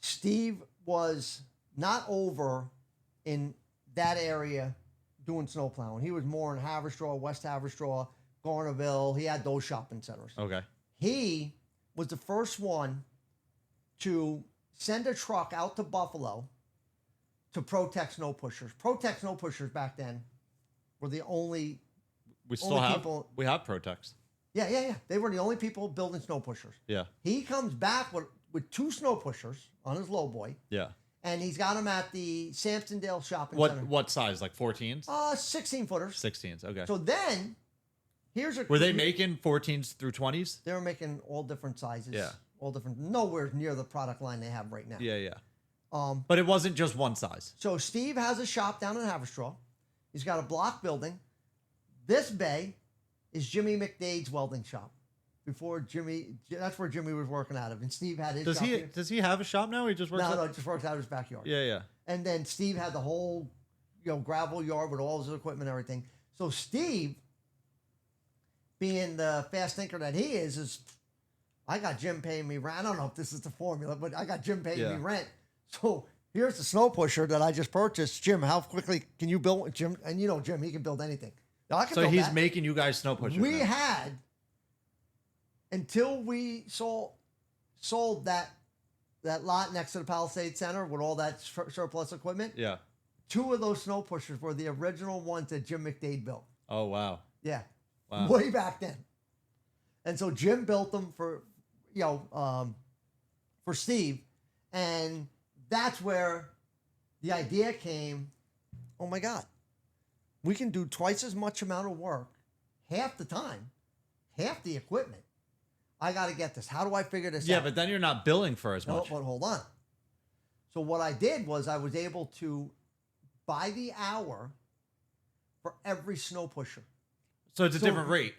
Steve was not over in that area doing snowplowing. He was more in Haverstraw, West Haverstraw, Garnerville. He had those shopping centers. Okay. He was the first one to send a truck out to Buffalo to Protect snow pushers. Protect snow pushers back then were the only, We still Only have people- we have Protex. yeah. They were the only people building snow pushers. Yeah. He comes back with 2 snow pushers on his lowboy, Yeah. And he's got them at the Samsondale Shopping What Center. what size? Like 14s? 16 footers. 16s. Okay. So then, Were they making 14s through 20s? They were making all different sizes. Yeah. All different. Nowhere near the product line they have right now. Yeah. But it wasn't just one size. So Steve has a shop down in Haverstraw. He's got a block building. This bay is Jimmy McDade's welding shop. That's where Jimmy was working out of, and Steve had his. Does he have a shop now? Or he just works. No, just works out of his backyard. Yeah. And then Steve had the whole, gravel yard with all his equipment and everything. So Steve, being the fast thinker that he is I got Jim paying me rent. I don't know if this is the formula, but I got Jim paying me rent. So here's the snow pusher that I just purchased. Jim, how quickly can you build? Jim, and Jim, he can build anything. Now, I can build he's that. making you guys snow pushers. We had, until we sold that lot next to the Palisade Center with all that surplus equipment. Yeah. 2 of those snow pushers were the original ones that Jim McDade built. Oh wow. Yeah. Wow. Way back then. And so Jim built them for Steve, and that's where the idea came. Oh my God, we can do twice as much amount of work, half the time, half the equipment. I got to get this. How do I figure this out? Yeah, but then you're not billing for as No, much. but hold on. So what I did was I was able to buy the hour for every snow pusher. So it's a different rate.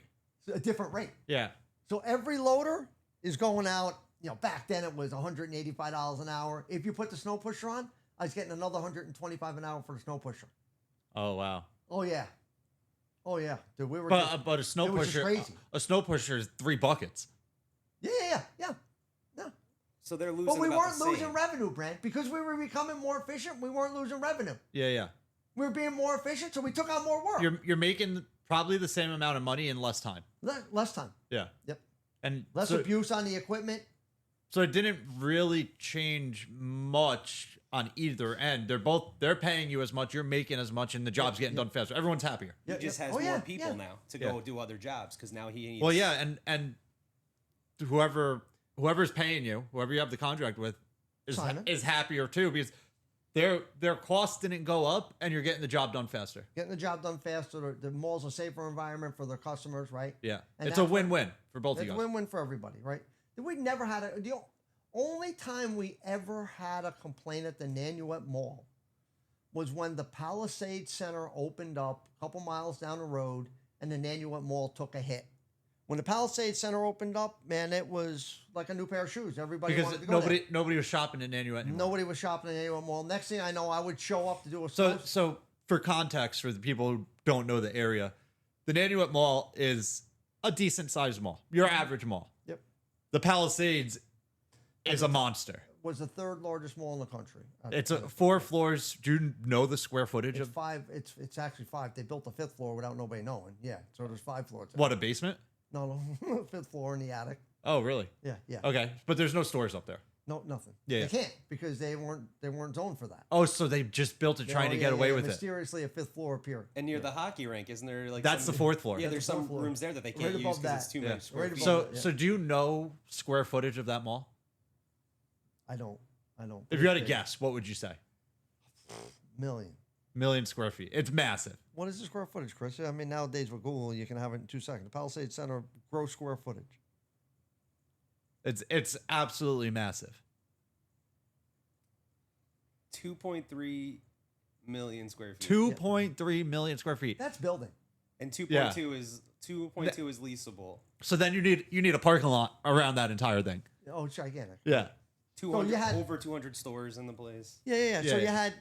A different rate. Yeah. So every loader is going out, back then it was $185 an hour. If you put the snow pusher on, I was getting another $125 an hour for the snow pusher. Oh wow. Oh yeah. Dude, we were But a snow it was just pusher crazy. a snow pusher is 3 buckets. Yeah. So they're losing. But we about weren't the same. losing revenue, Brent, because we were becoming more efficient. We weren't losing revenue. Yeah. We were being more efficient, so we took on more work. You're making probably the same amount of money in less time. Less time. Yeah. Yep. And Less abuse on the equipment. So it didn't really change much on either end. They're paying you as much, you're making as much, and the job's getting done faster. Everyone's happier. He just has more people now to go do other jobs because now he needs. Well, yeah, and whoever's paying you, whoever you have the contract with, is happier too because their costs didn't go up, and you're getting the job done faster. Getting the job done faster. The mall's a safer environment for their customers, right? Yeah, And it's a win-win for both of you It's guys. a win-win for everybody, right? We never had the only time we ever had a complaint at the Nanuet Mall was when the Palisade Center opened up a couple miles down the road and the Nanuet Mall took a hit. When the Palisade Center opened up, man, it was like a new pair of shoes. Everybody wanted to go there. Nobody was shopping in Nanuet anymore. Nobody was shopping at the Nanuet Mall. Next thing I know, I would show up to do a So for context, for the people who don't know the area, the Nanuet Mall is a decent sized mall. Your average mall. Yep. The Palisades is a monster. Was the 3rd largest mall in the country. It's 4 floors. Do you know the square footage It's of 5. It's actually 5. They built the 5th floor without nobody knowing. Yeah. So there's 5 floors. what, a basement? No, 5th floor in the attic. Oh, really? Yeah. Okay, but there's no stores up there. No, nothing. Yeah, They can't because they weren't zoned for that. Oh, so they just built it trying to get away with it. Mysteriously, a 5th floor appeared. And near the hockey rink, isn't there like That's the 4th floor. Yeah, there's the some 4th floor. rooms there that they can't Right use above because it's that. too Yeah. much square Right feet. above So do you know square footage of that mall? I don't. If you had to guess, what would you say? Million square feet. It's massive. What is the square footage, Chris? I mean, nowadays with Google, you can have it in 2 seconds. Palisade Center, gross square footage. It's absolutely massive. 2.3 million square feet. 2.3 million square feet. That's building. And 2.2 Yeah. is 2.2 is leasable. So then you need a parking lot around that entire thing. Oh, it's gigantic. Yeah. 200 you had- over 200 stores in the place. Yeah. So Yeah. you had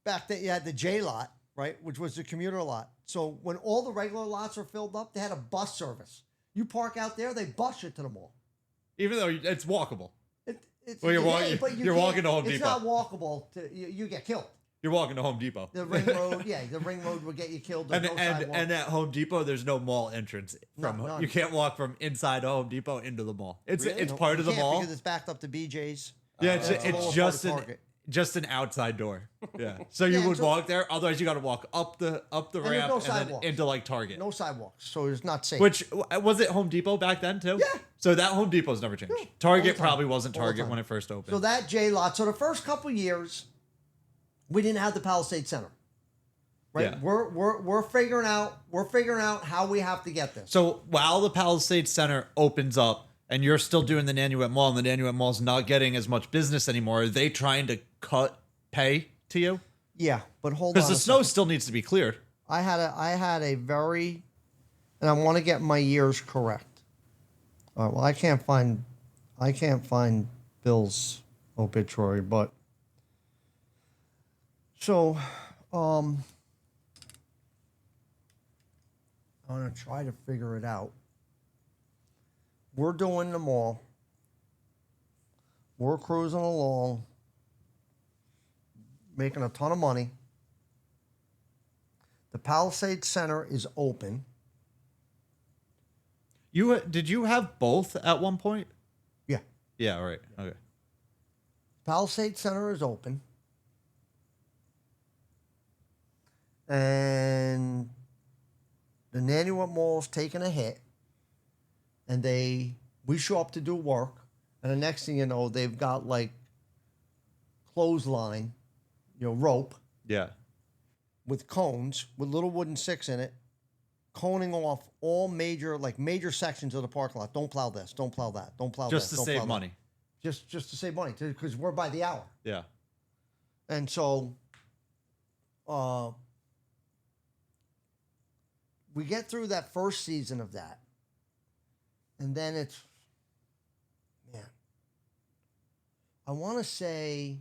back then you had the J lot, right, which was the commuter lot. So when all the regular lots are filled up, they had a bus service. You park out there, they bus you to the mall. Even though it's walkable. It's, Well, you're walking- but you you're can't- walking to Home It's Depot. not walkable. You get killed. You're walking to Home Depot. The ring road, the ring road would get you killed. There's And no sidewalk. and at Home Depot, there's no mall entrance. None. You can't walk from inside Home Depot into the mall. It's Really? it's No, part you of the can't mall. because it's backed up to BJ's. Yeah, It's a lower it's part just of an Target. Just an outside door. Yeah. So you Yeah, would so- walk there. Otherwise, you got to walk up the there's ramp no and then sidewalks. into like Target. No sidewalks, so it's not safe. Which was it Home Depot back then too? Yeah. So that Home Depot's never changed. Yeah, all Target the time. probably wasn't All the Target time. when it first opened. So that J lot. So the first couple years, we didn't have the Palisade Center. Right. Yeah. We're figuring out how we have to get this. So while the Palisades Center opens up and you're still doing the Nanuet Mall and the Nanuet Mall's not getting as much business anymore, are they trying to cut pay to you? Yeah, but hold on. Because the snow still needs to be cleared. I had a very, and I want to get my years correct. All right, well, I can't find Bill's obituary, but so I'm gonna try to figure it out. We're doing the mall. We're cruising along, making a ton of money. The Palisades Center is open. Did you have both at one point? Yeah. Yeah, right. Okay. Palisades Center is open. And the Nanuet Mall's taking a hit. And we show up to do work. And the next thing you know, they've got like clothesline, rope Yeah. with cones with little wooden sticks in it, coning off all major sections of the parking lot. Don't plow this. Don't plow that. Don't plow Just this. to don't save plow money. That. Just to save money, because we're by the hour. Yeah. And so we get through that first season of that. And then it's, man, I want to say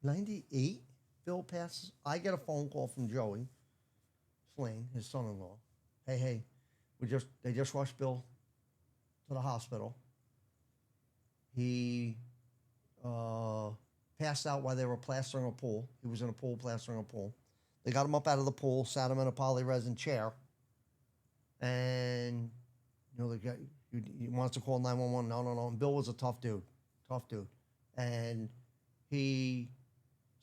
98, Bill passes. I get a phone call from Joey Slane, his son-in-law. Hey, they just rushed Bill to the hospital. He passed out while they were plastering a pool. He was in a pool plastering a pool. They got him up out of the pool, sat him in a polyresin chair, and the guy he wants to call 911. No. And Bill was a tough dude, and he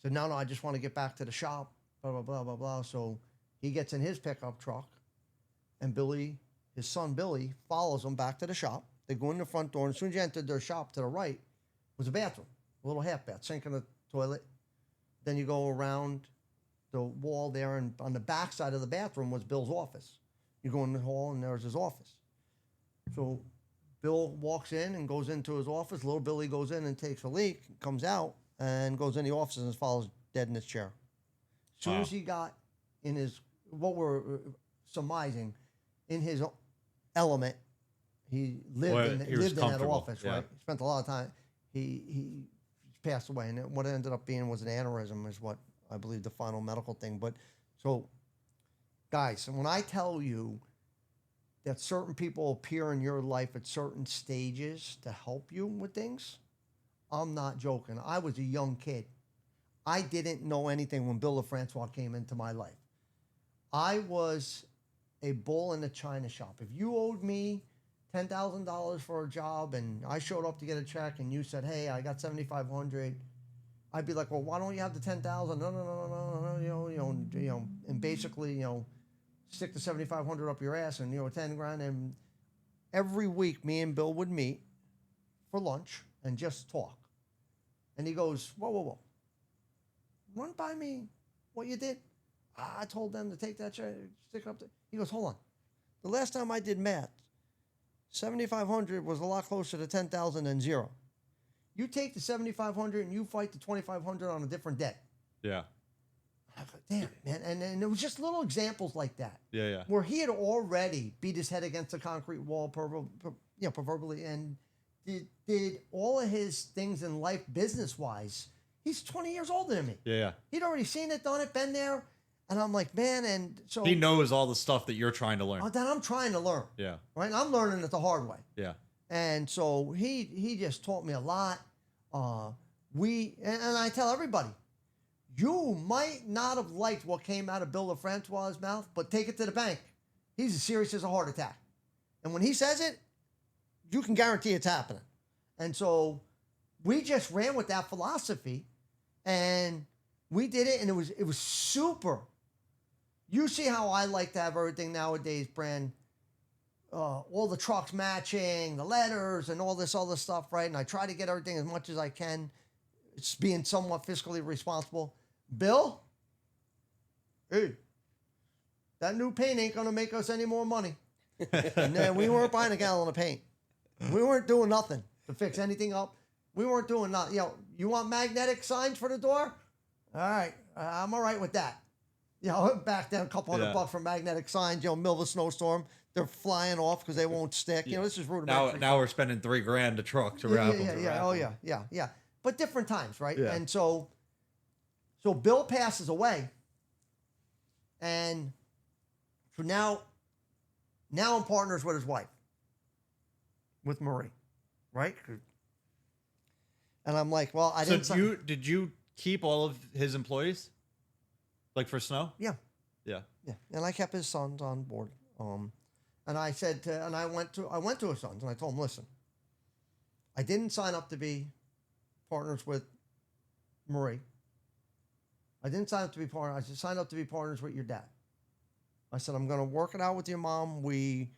said, no, I just want to get back to the shop. Blah blah blah blah blah. So he gets in his pickup truck, and his son Billy, follows him back to the shop. They go in the front door, and as soon as you entered their shop, to the right was a bathroom, a little half bath, sink and a toilet. Then you go around the wall there, and on the back side of the bathroom was Bill's office. You go in the hall, and there's his office. So Bill walks in and goes into his office. Little Billy goes in and takes a leak, comes out, and goes in the office and falls dead in his chair. As soon as he got in his, what we're surmising, in his element, he lived in that office, right? He spent a lot of time. He passed away, and what it ended up being was an aneurysm, is what I believe the final medical thing. But so, guys, when I tell you that certain people appear in your life at certain stages to help you with things, I'm not joking. I was a young kid. I didn't know anything when Bill LaFrancois came into my life. I was a bull in a china shop. If you owed me $10,000 for a job and I showed up to get a check and you said, hey, I got $7,500, I'd be like, well, why don't you have the $10,000? No, and basically, stick the $7,500 up your ass and, $10,000. And every week, me and Bill would meet for lunch and just talk. And he goes, whoa. Run by me what you did. I told them to take that check, stick it up there. He goes, hold on. The last time I did math, 7,500 was a lot closer to 10,000 than zero. You take the 7,500 and you fight the 2,500 on a different day. Yeah. I go, damn, man. And it was just little examples like that. Yeah. Where he had already beat his head against a concrete wall, proverbially, and did all of his things in life business-wise. He's 20 years older than me. Yeah. He'd already seen it, done it, been there. And I'm like, man, and so... He knows all the stuff that you're trying to learn. That I'm trying to learn. Yeah. Right? And I'm learning it the hard way. Yeah. And so he just taught me a lot. And I tell everybody, You might not have liked what came out of Bill LaFrancois' mouth, but take it to the bank. He's as serious as a heart attack. And when he says it, you can guarantee it's happening. And so we just ran with that philosophy, and we did it, and it was super. You see how I like to have everything nowadays, Brand. All the trucks matching, the letters, and all this other stuff, right? And I try to get everything as much as I can. It's being somewhat fiscally responsible. Bill, hey, that new paint ain't gonna make us any more money. And then we weren't buying a gallon of paint. We weren't doing nothing to fix anything up. We weren't doing nothing. You want magnetic signs for the door? All right, I'm all right with that. Back down a couple $100 for magnetic signs. Middle of a snowstorm, they're flying off because they won't stick. This is rudimentary. Now we're spending $3,000 a truck to wrap them. Yeah. But different times, right? Yeah. And so Bill passes away, and so now I'm partners with his wife, with Marie, right? And I'm like, well, I didn't. So did you keep all of his employees, like for snow? Yeah. Yeah. And I kept his sons on board. And I said I went to his sons and I told him, listen, I didn't sign up to be partners with Marie. I didn't sign up to be partners. I signed up to be partners with your dad. I said, I'm going to work it out with your mom. We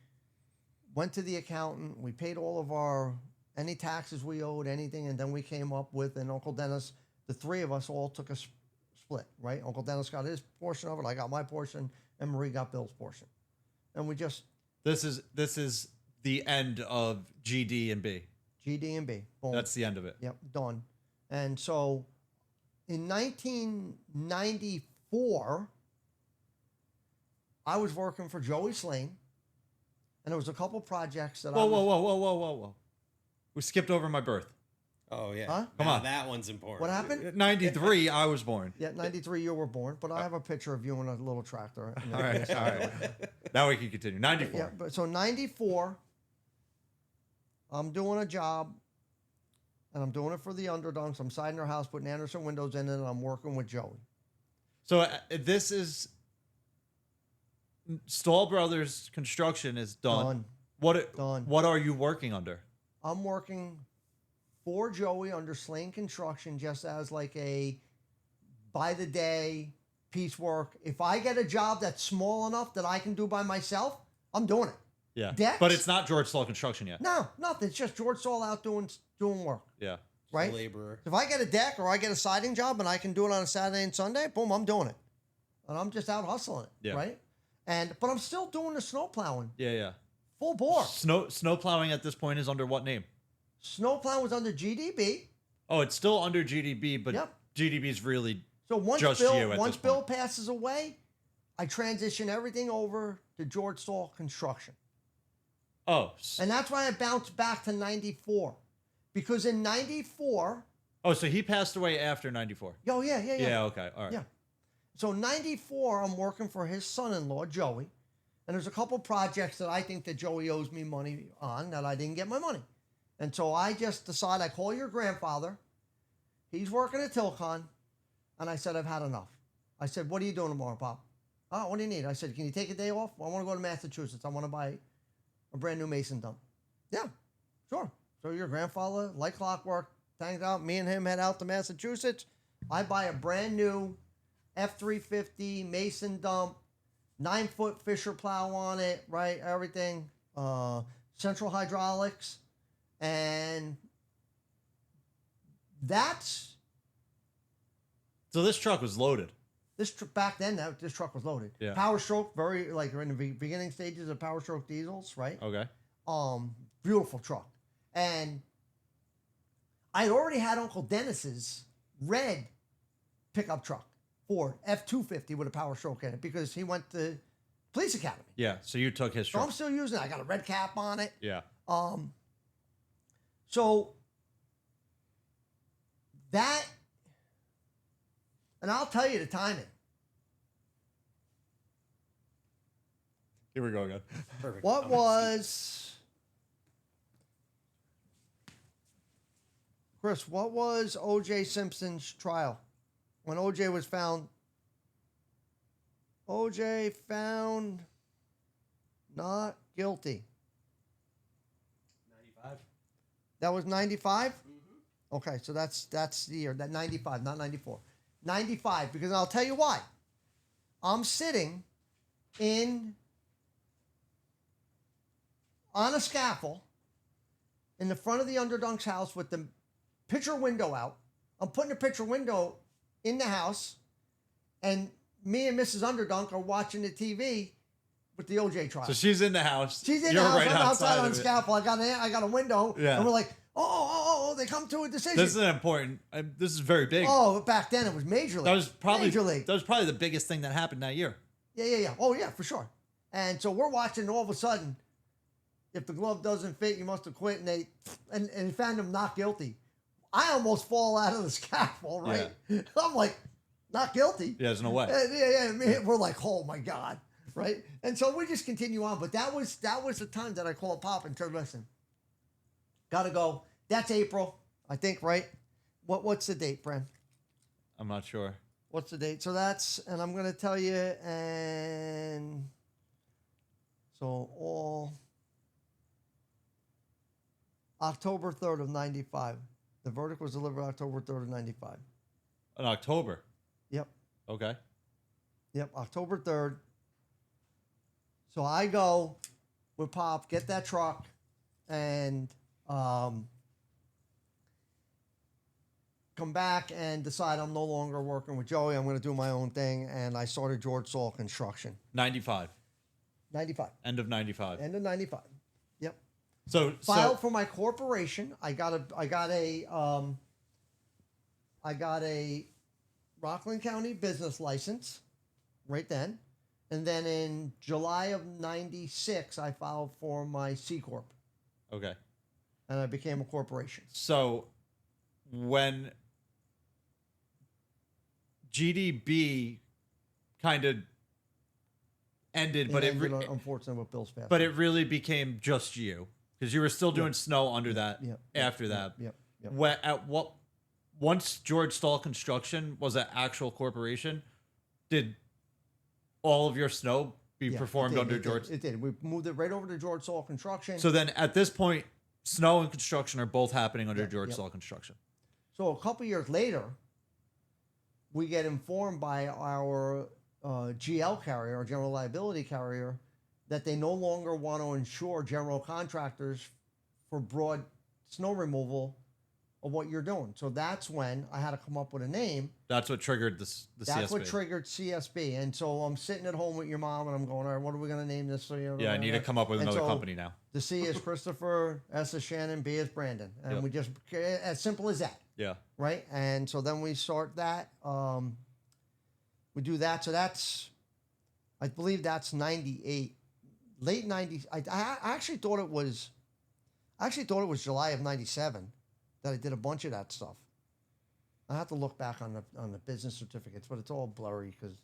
went to the accountant. We paid all of any taxes we owed, anything. And then we came up with, and Uncle Dennis, the three of us all took a split, right? Uncle Dennis got his portion of it. I got my portion, and Marie got Bill's portion. And we just... This is the end of GD and B. GD and B. Boom. That's the end of it. Yep, done. And so in 1994, I was working for Joey Slane, and there was a couple projects that Whoa. We skipped over my birth. Oh, yeah. Huh? Come on. That one's important. What happened? 93, I was born. Yeah, 93 you were born, but I have a picture of you in a little tractor. All right. Now we can continue. 94. Yeah, but so 94, I'm doing a job, and I'm doing it for the Underdunks. I'm siding their house, putting Anderson windows in it, and I'm working with Joey. So this is Stoll Brothers construction is done. Done. What are you working under? I'm working for Joey under Slane Construction, just as like a by the day piecework. If I get a job that's small enough that I can do by myself, I'm doing it. Yeah. Decks? But it's not George Stoll Construction yet. No, nothing. It's just George Stoll out doing work. Yeah. Right? Laborer. If I get a deck or I get a siding job and I can do it on a Saturday and Sunday, boom, I'm doing it. And I'm just out hustling it. Yeah. Right? But I'm still doing the snow plowing. Yeah. Full bore. Snow plowing at this point is under what name? Snow plowing was under GDB. Oh, it's still under GDB, but Yep. GDB's really So once just you at Bill this point. passes away, I transition everything over to George Stoll Construction. Oh. And that's why I bounced back to 94. Because in 94... Oh, so he passed away after 94. Oh, yeah. Yeah, okay. All right. Yeah. So 94, I'm working for his son-in-law, Joey. And there's a couple projects that I think that Joey owes me money on that I didn't get my money. And so I just decide, I call your grandfather. He's working at Tilcon. And I said, I've had enough. I said, what are you doing tomorrow, Pop? Oh, what do you need? I said, can you take a day off? I want to go to Massachusetts. I want to buy a brand new mason dump. Yeah, sure. So your grandfather, like clockwork, hangs out. Me and him head out to Massachusetts. I buy a brand new F-350 mason dump, 9-foot Fisher plow on it, right? Everything. Central hydraulics. And that's... So this truck was loaded. Back then, this truck was loaded. Yeah. Power stroke, very, like, we're in the beginning stages of power stroke diesels, right? Okay. Beautiful truck. And I already had Uncle Dennis's red pickup truck, Ford F-250 with a power stroke in it, because he went to police academy. Yeah, so you took his So truck. I'm still using it. I got a red cap on it. Yeah. So that, and I'll tell you the timing. Here we go again. Perfect. What was, Chris, what was O.J. Simpson's trial when OJ was found. OJ found not guilty. 95. That was 95? Okay, so that's the year. That 95, not 94. 95, because I'll tell you why. I'm sitting on a scaffold in the front of the Underdunk's house with the picture window out. I'm putting the picture window in the house, and me and Mrs. Underdunk are watching the TV with the OJ trial. So she's in the house. She's in You're the house. right I'm outside on of the it. scaffold. I got a window. Yeah. And we're like, oh, they come to a decision. This is an important. This is very big. Oh, back then it was Major League. That was probably Major League. That was probably the biggest thing that happened that year. Yeah. Oh, yeah, for sure. And so we're watching, and all of a sudden, if the glove doesn't fit, you must have quit. And they found him not guilty. I almost fall out of the scaffold, right? Yeah. I'm like, not guilty. Yeah, there's no way. Yeah. We're like, oh my God, right? And so we just continue on. But that was the time that I called Pop and said, listen, gotta go. That's April, I think, right? What's the date, Bren? I'm not sure. What's the date? So and I'm gonna tell you, and so all October 3rd of 95. The verdict was delivered October 3rd of 95. In October. Yep. Okay. Yep, October 3rd. So I go with Pop, get that truck, and come back and decide I'm no longer working with Joey. I'm going to do my own thing, and I started George Stoll Construction. 95. 95. End of 95. End of 95. Yep. So Filed for my corporation. I got a Rockland County business license right then. And then in July of 96, I filed for my C Corp. Okay. And I became a corporation. So when GDB kind of ended, but unfortunately with Bill's passing. But it really became just you, because you were still doing snow under that. After that. Yep. Once George Stoll Construction was an actual corporation, did all of your snow be performed under George? It did. We moved it right over to George Stoll Construction. So then at this point, snow and construction are both happening under George Stoll Construction. So a couple years later, we get informed by our GL carrier, our general liability carrier, that they no longer want to insure general contractors for broad snow removal of what you're doing. So that's when I had to come up with a name. That's what triggered the CSB. That's what triggered CSB. And so I'm sitting at home with your mom, and I'm going, all right, what are we going to name this? So, I need to come up with another company now. The C is Christopher, S is Shannon, B is Brandon. And we just, as simple as that. Yeah. Right? And so then we start that. We do that. So that's, I believe that's 98. Late 90s. I actually thought it was July of 97 that I did a bunch of that stuff. I have to look back on the business certificates, but it's all blurry because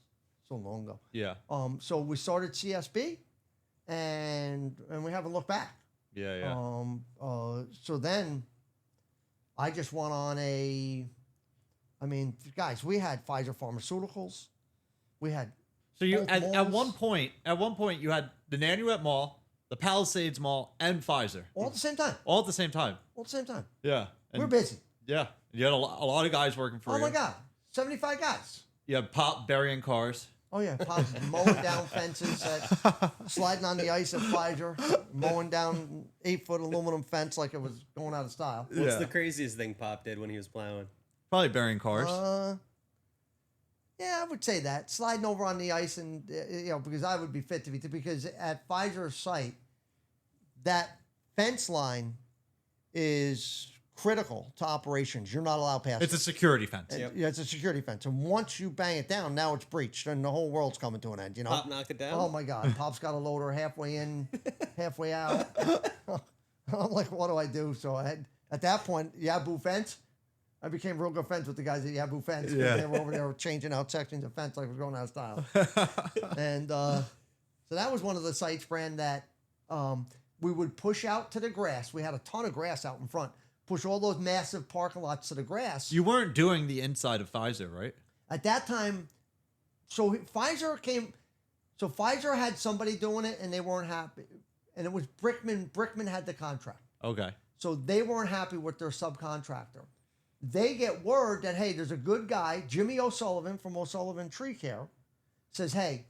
so long ago. Yeah. So we started CSB, and we haven't looked back. Yeah. So then I just went on guys, we had Pfizer Pharmaceuticals. We had So you at one point you had the Nanuet Mall, the Palisades Mall, and Pfizer. All at the same time. All at the same time. Yeah. And We're busy. Yeah. You had a lot of guys working for you. Oh my God. 75 guys. You had Pop burying cars. Oh yeah, Pop mowing down fences, sliding on the ice at Pfizer, mowing down 8-foot aluminum fence like it was going out of style. What's the craziest thing Pop did when he was plowing? Probably burying cars. Yeah, I would say that. Sliding over on the ice, and because I would be fit to be, because at Pfizer's site, that fence line is critical to operations. You're not allowed past It's a security fence. Yeah, it's a security fence. And once you bang it down, now it's breached, and the whole world's coming to an end, Pop knocked it down? Oh, my God. Pop's got a loader halfway in, halfway out. I'm like, what do I do? So at that point, Yabu fence, I became real good friends with the guys at Yabu fence. Yeah. They were over there changing out sections of fence like it was going out of style. And so that was one of the sites, Brand, that we would push out to the grass. We had a ton of grass out in front. Push all those massive parking lots to the grass. You weren't doing the inside of Pfizer, right? At that time, so Pfizer came. So Pfizer had somebody doing it, and they weren't happy. And it was Brickman. Brickman had the contract. Okay. So they weren't happy with their subcontractor. They get word that, hey, there's a good guy, Jimmy O'Sullivan from O'Sullivan Tree Care, says, hey,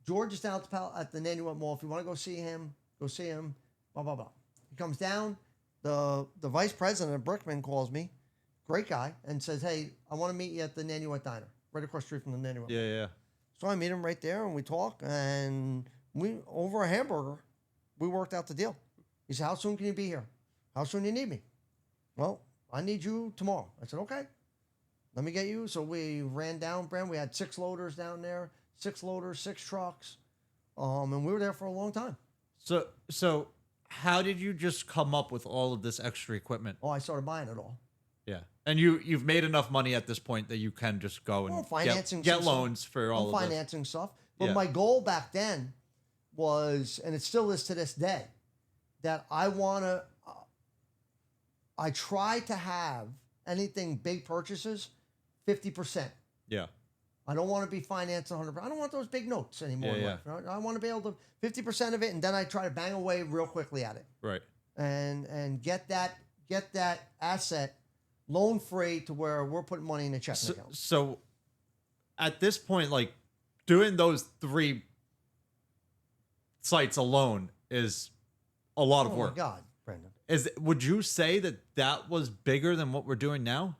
George is down at the Nanuet Mall. If you want to go see him, blah, blah, blah. He comes down. The vice president of Brickman calls me, great guy, and says, hey, I want to meet you at the Nanuet Diner, right across the street from the Nanuet Mall. Yeah. So I meet him right there, and we talk, and we over a hamburger, we worked out the deal. He said, how soon can you be here? How soon do you need me? Well, I need you tomorrow. I said, okay, let me get you. So we ran down, Brand. We had 6 loaders down there, 6 loaders, 6 trucks, and we were there for a long time. So how did you just come up with all of this extra equipment? Oh, I started buying it all. Yeah. And you've made enough money at this point that you can just go and financing get loans for all of this. Financing stuff. But Yeah. my goal back then was, and it still is to this day, that I try to have anything big purchases, 50%. Yeah. I don't want to be financed 100%. I don't want those big notes anymore. Yeah. I want to be able to 50% of it, and then I try to bang away real quickly at it. Right. And get that asset loan free to where we're putting money in a checking account. So at this point, like doing those 3 sites alone is a lot of work. Oh my God, Brendan. Would you say that was bigger than what we're doing now?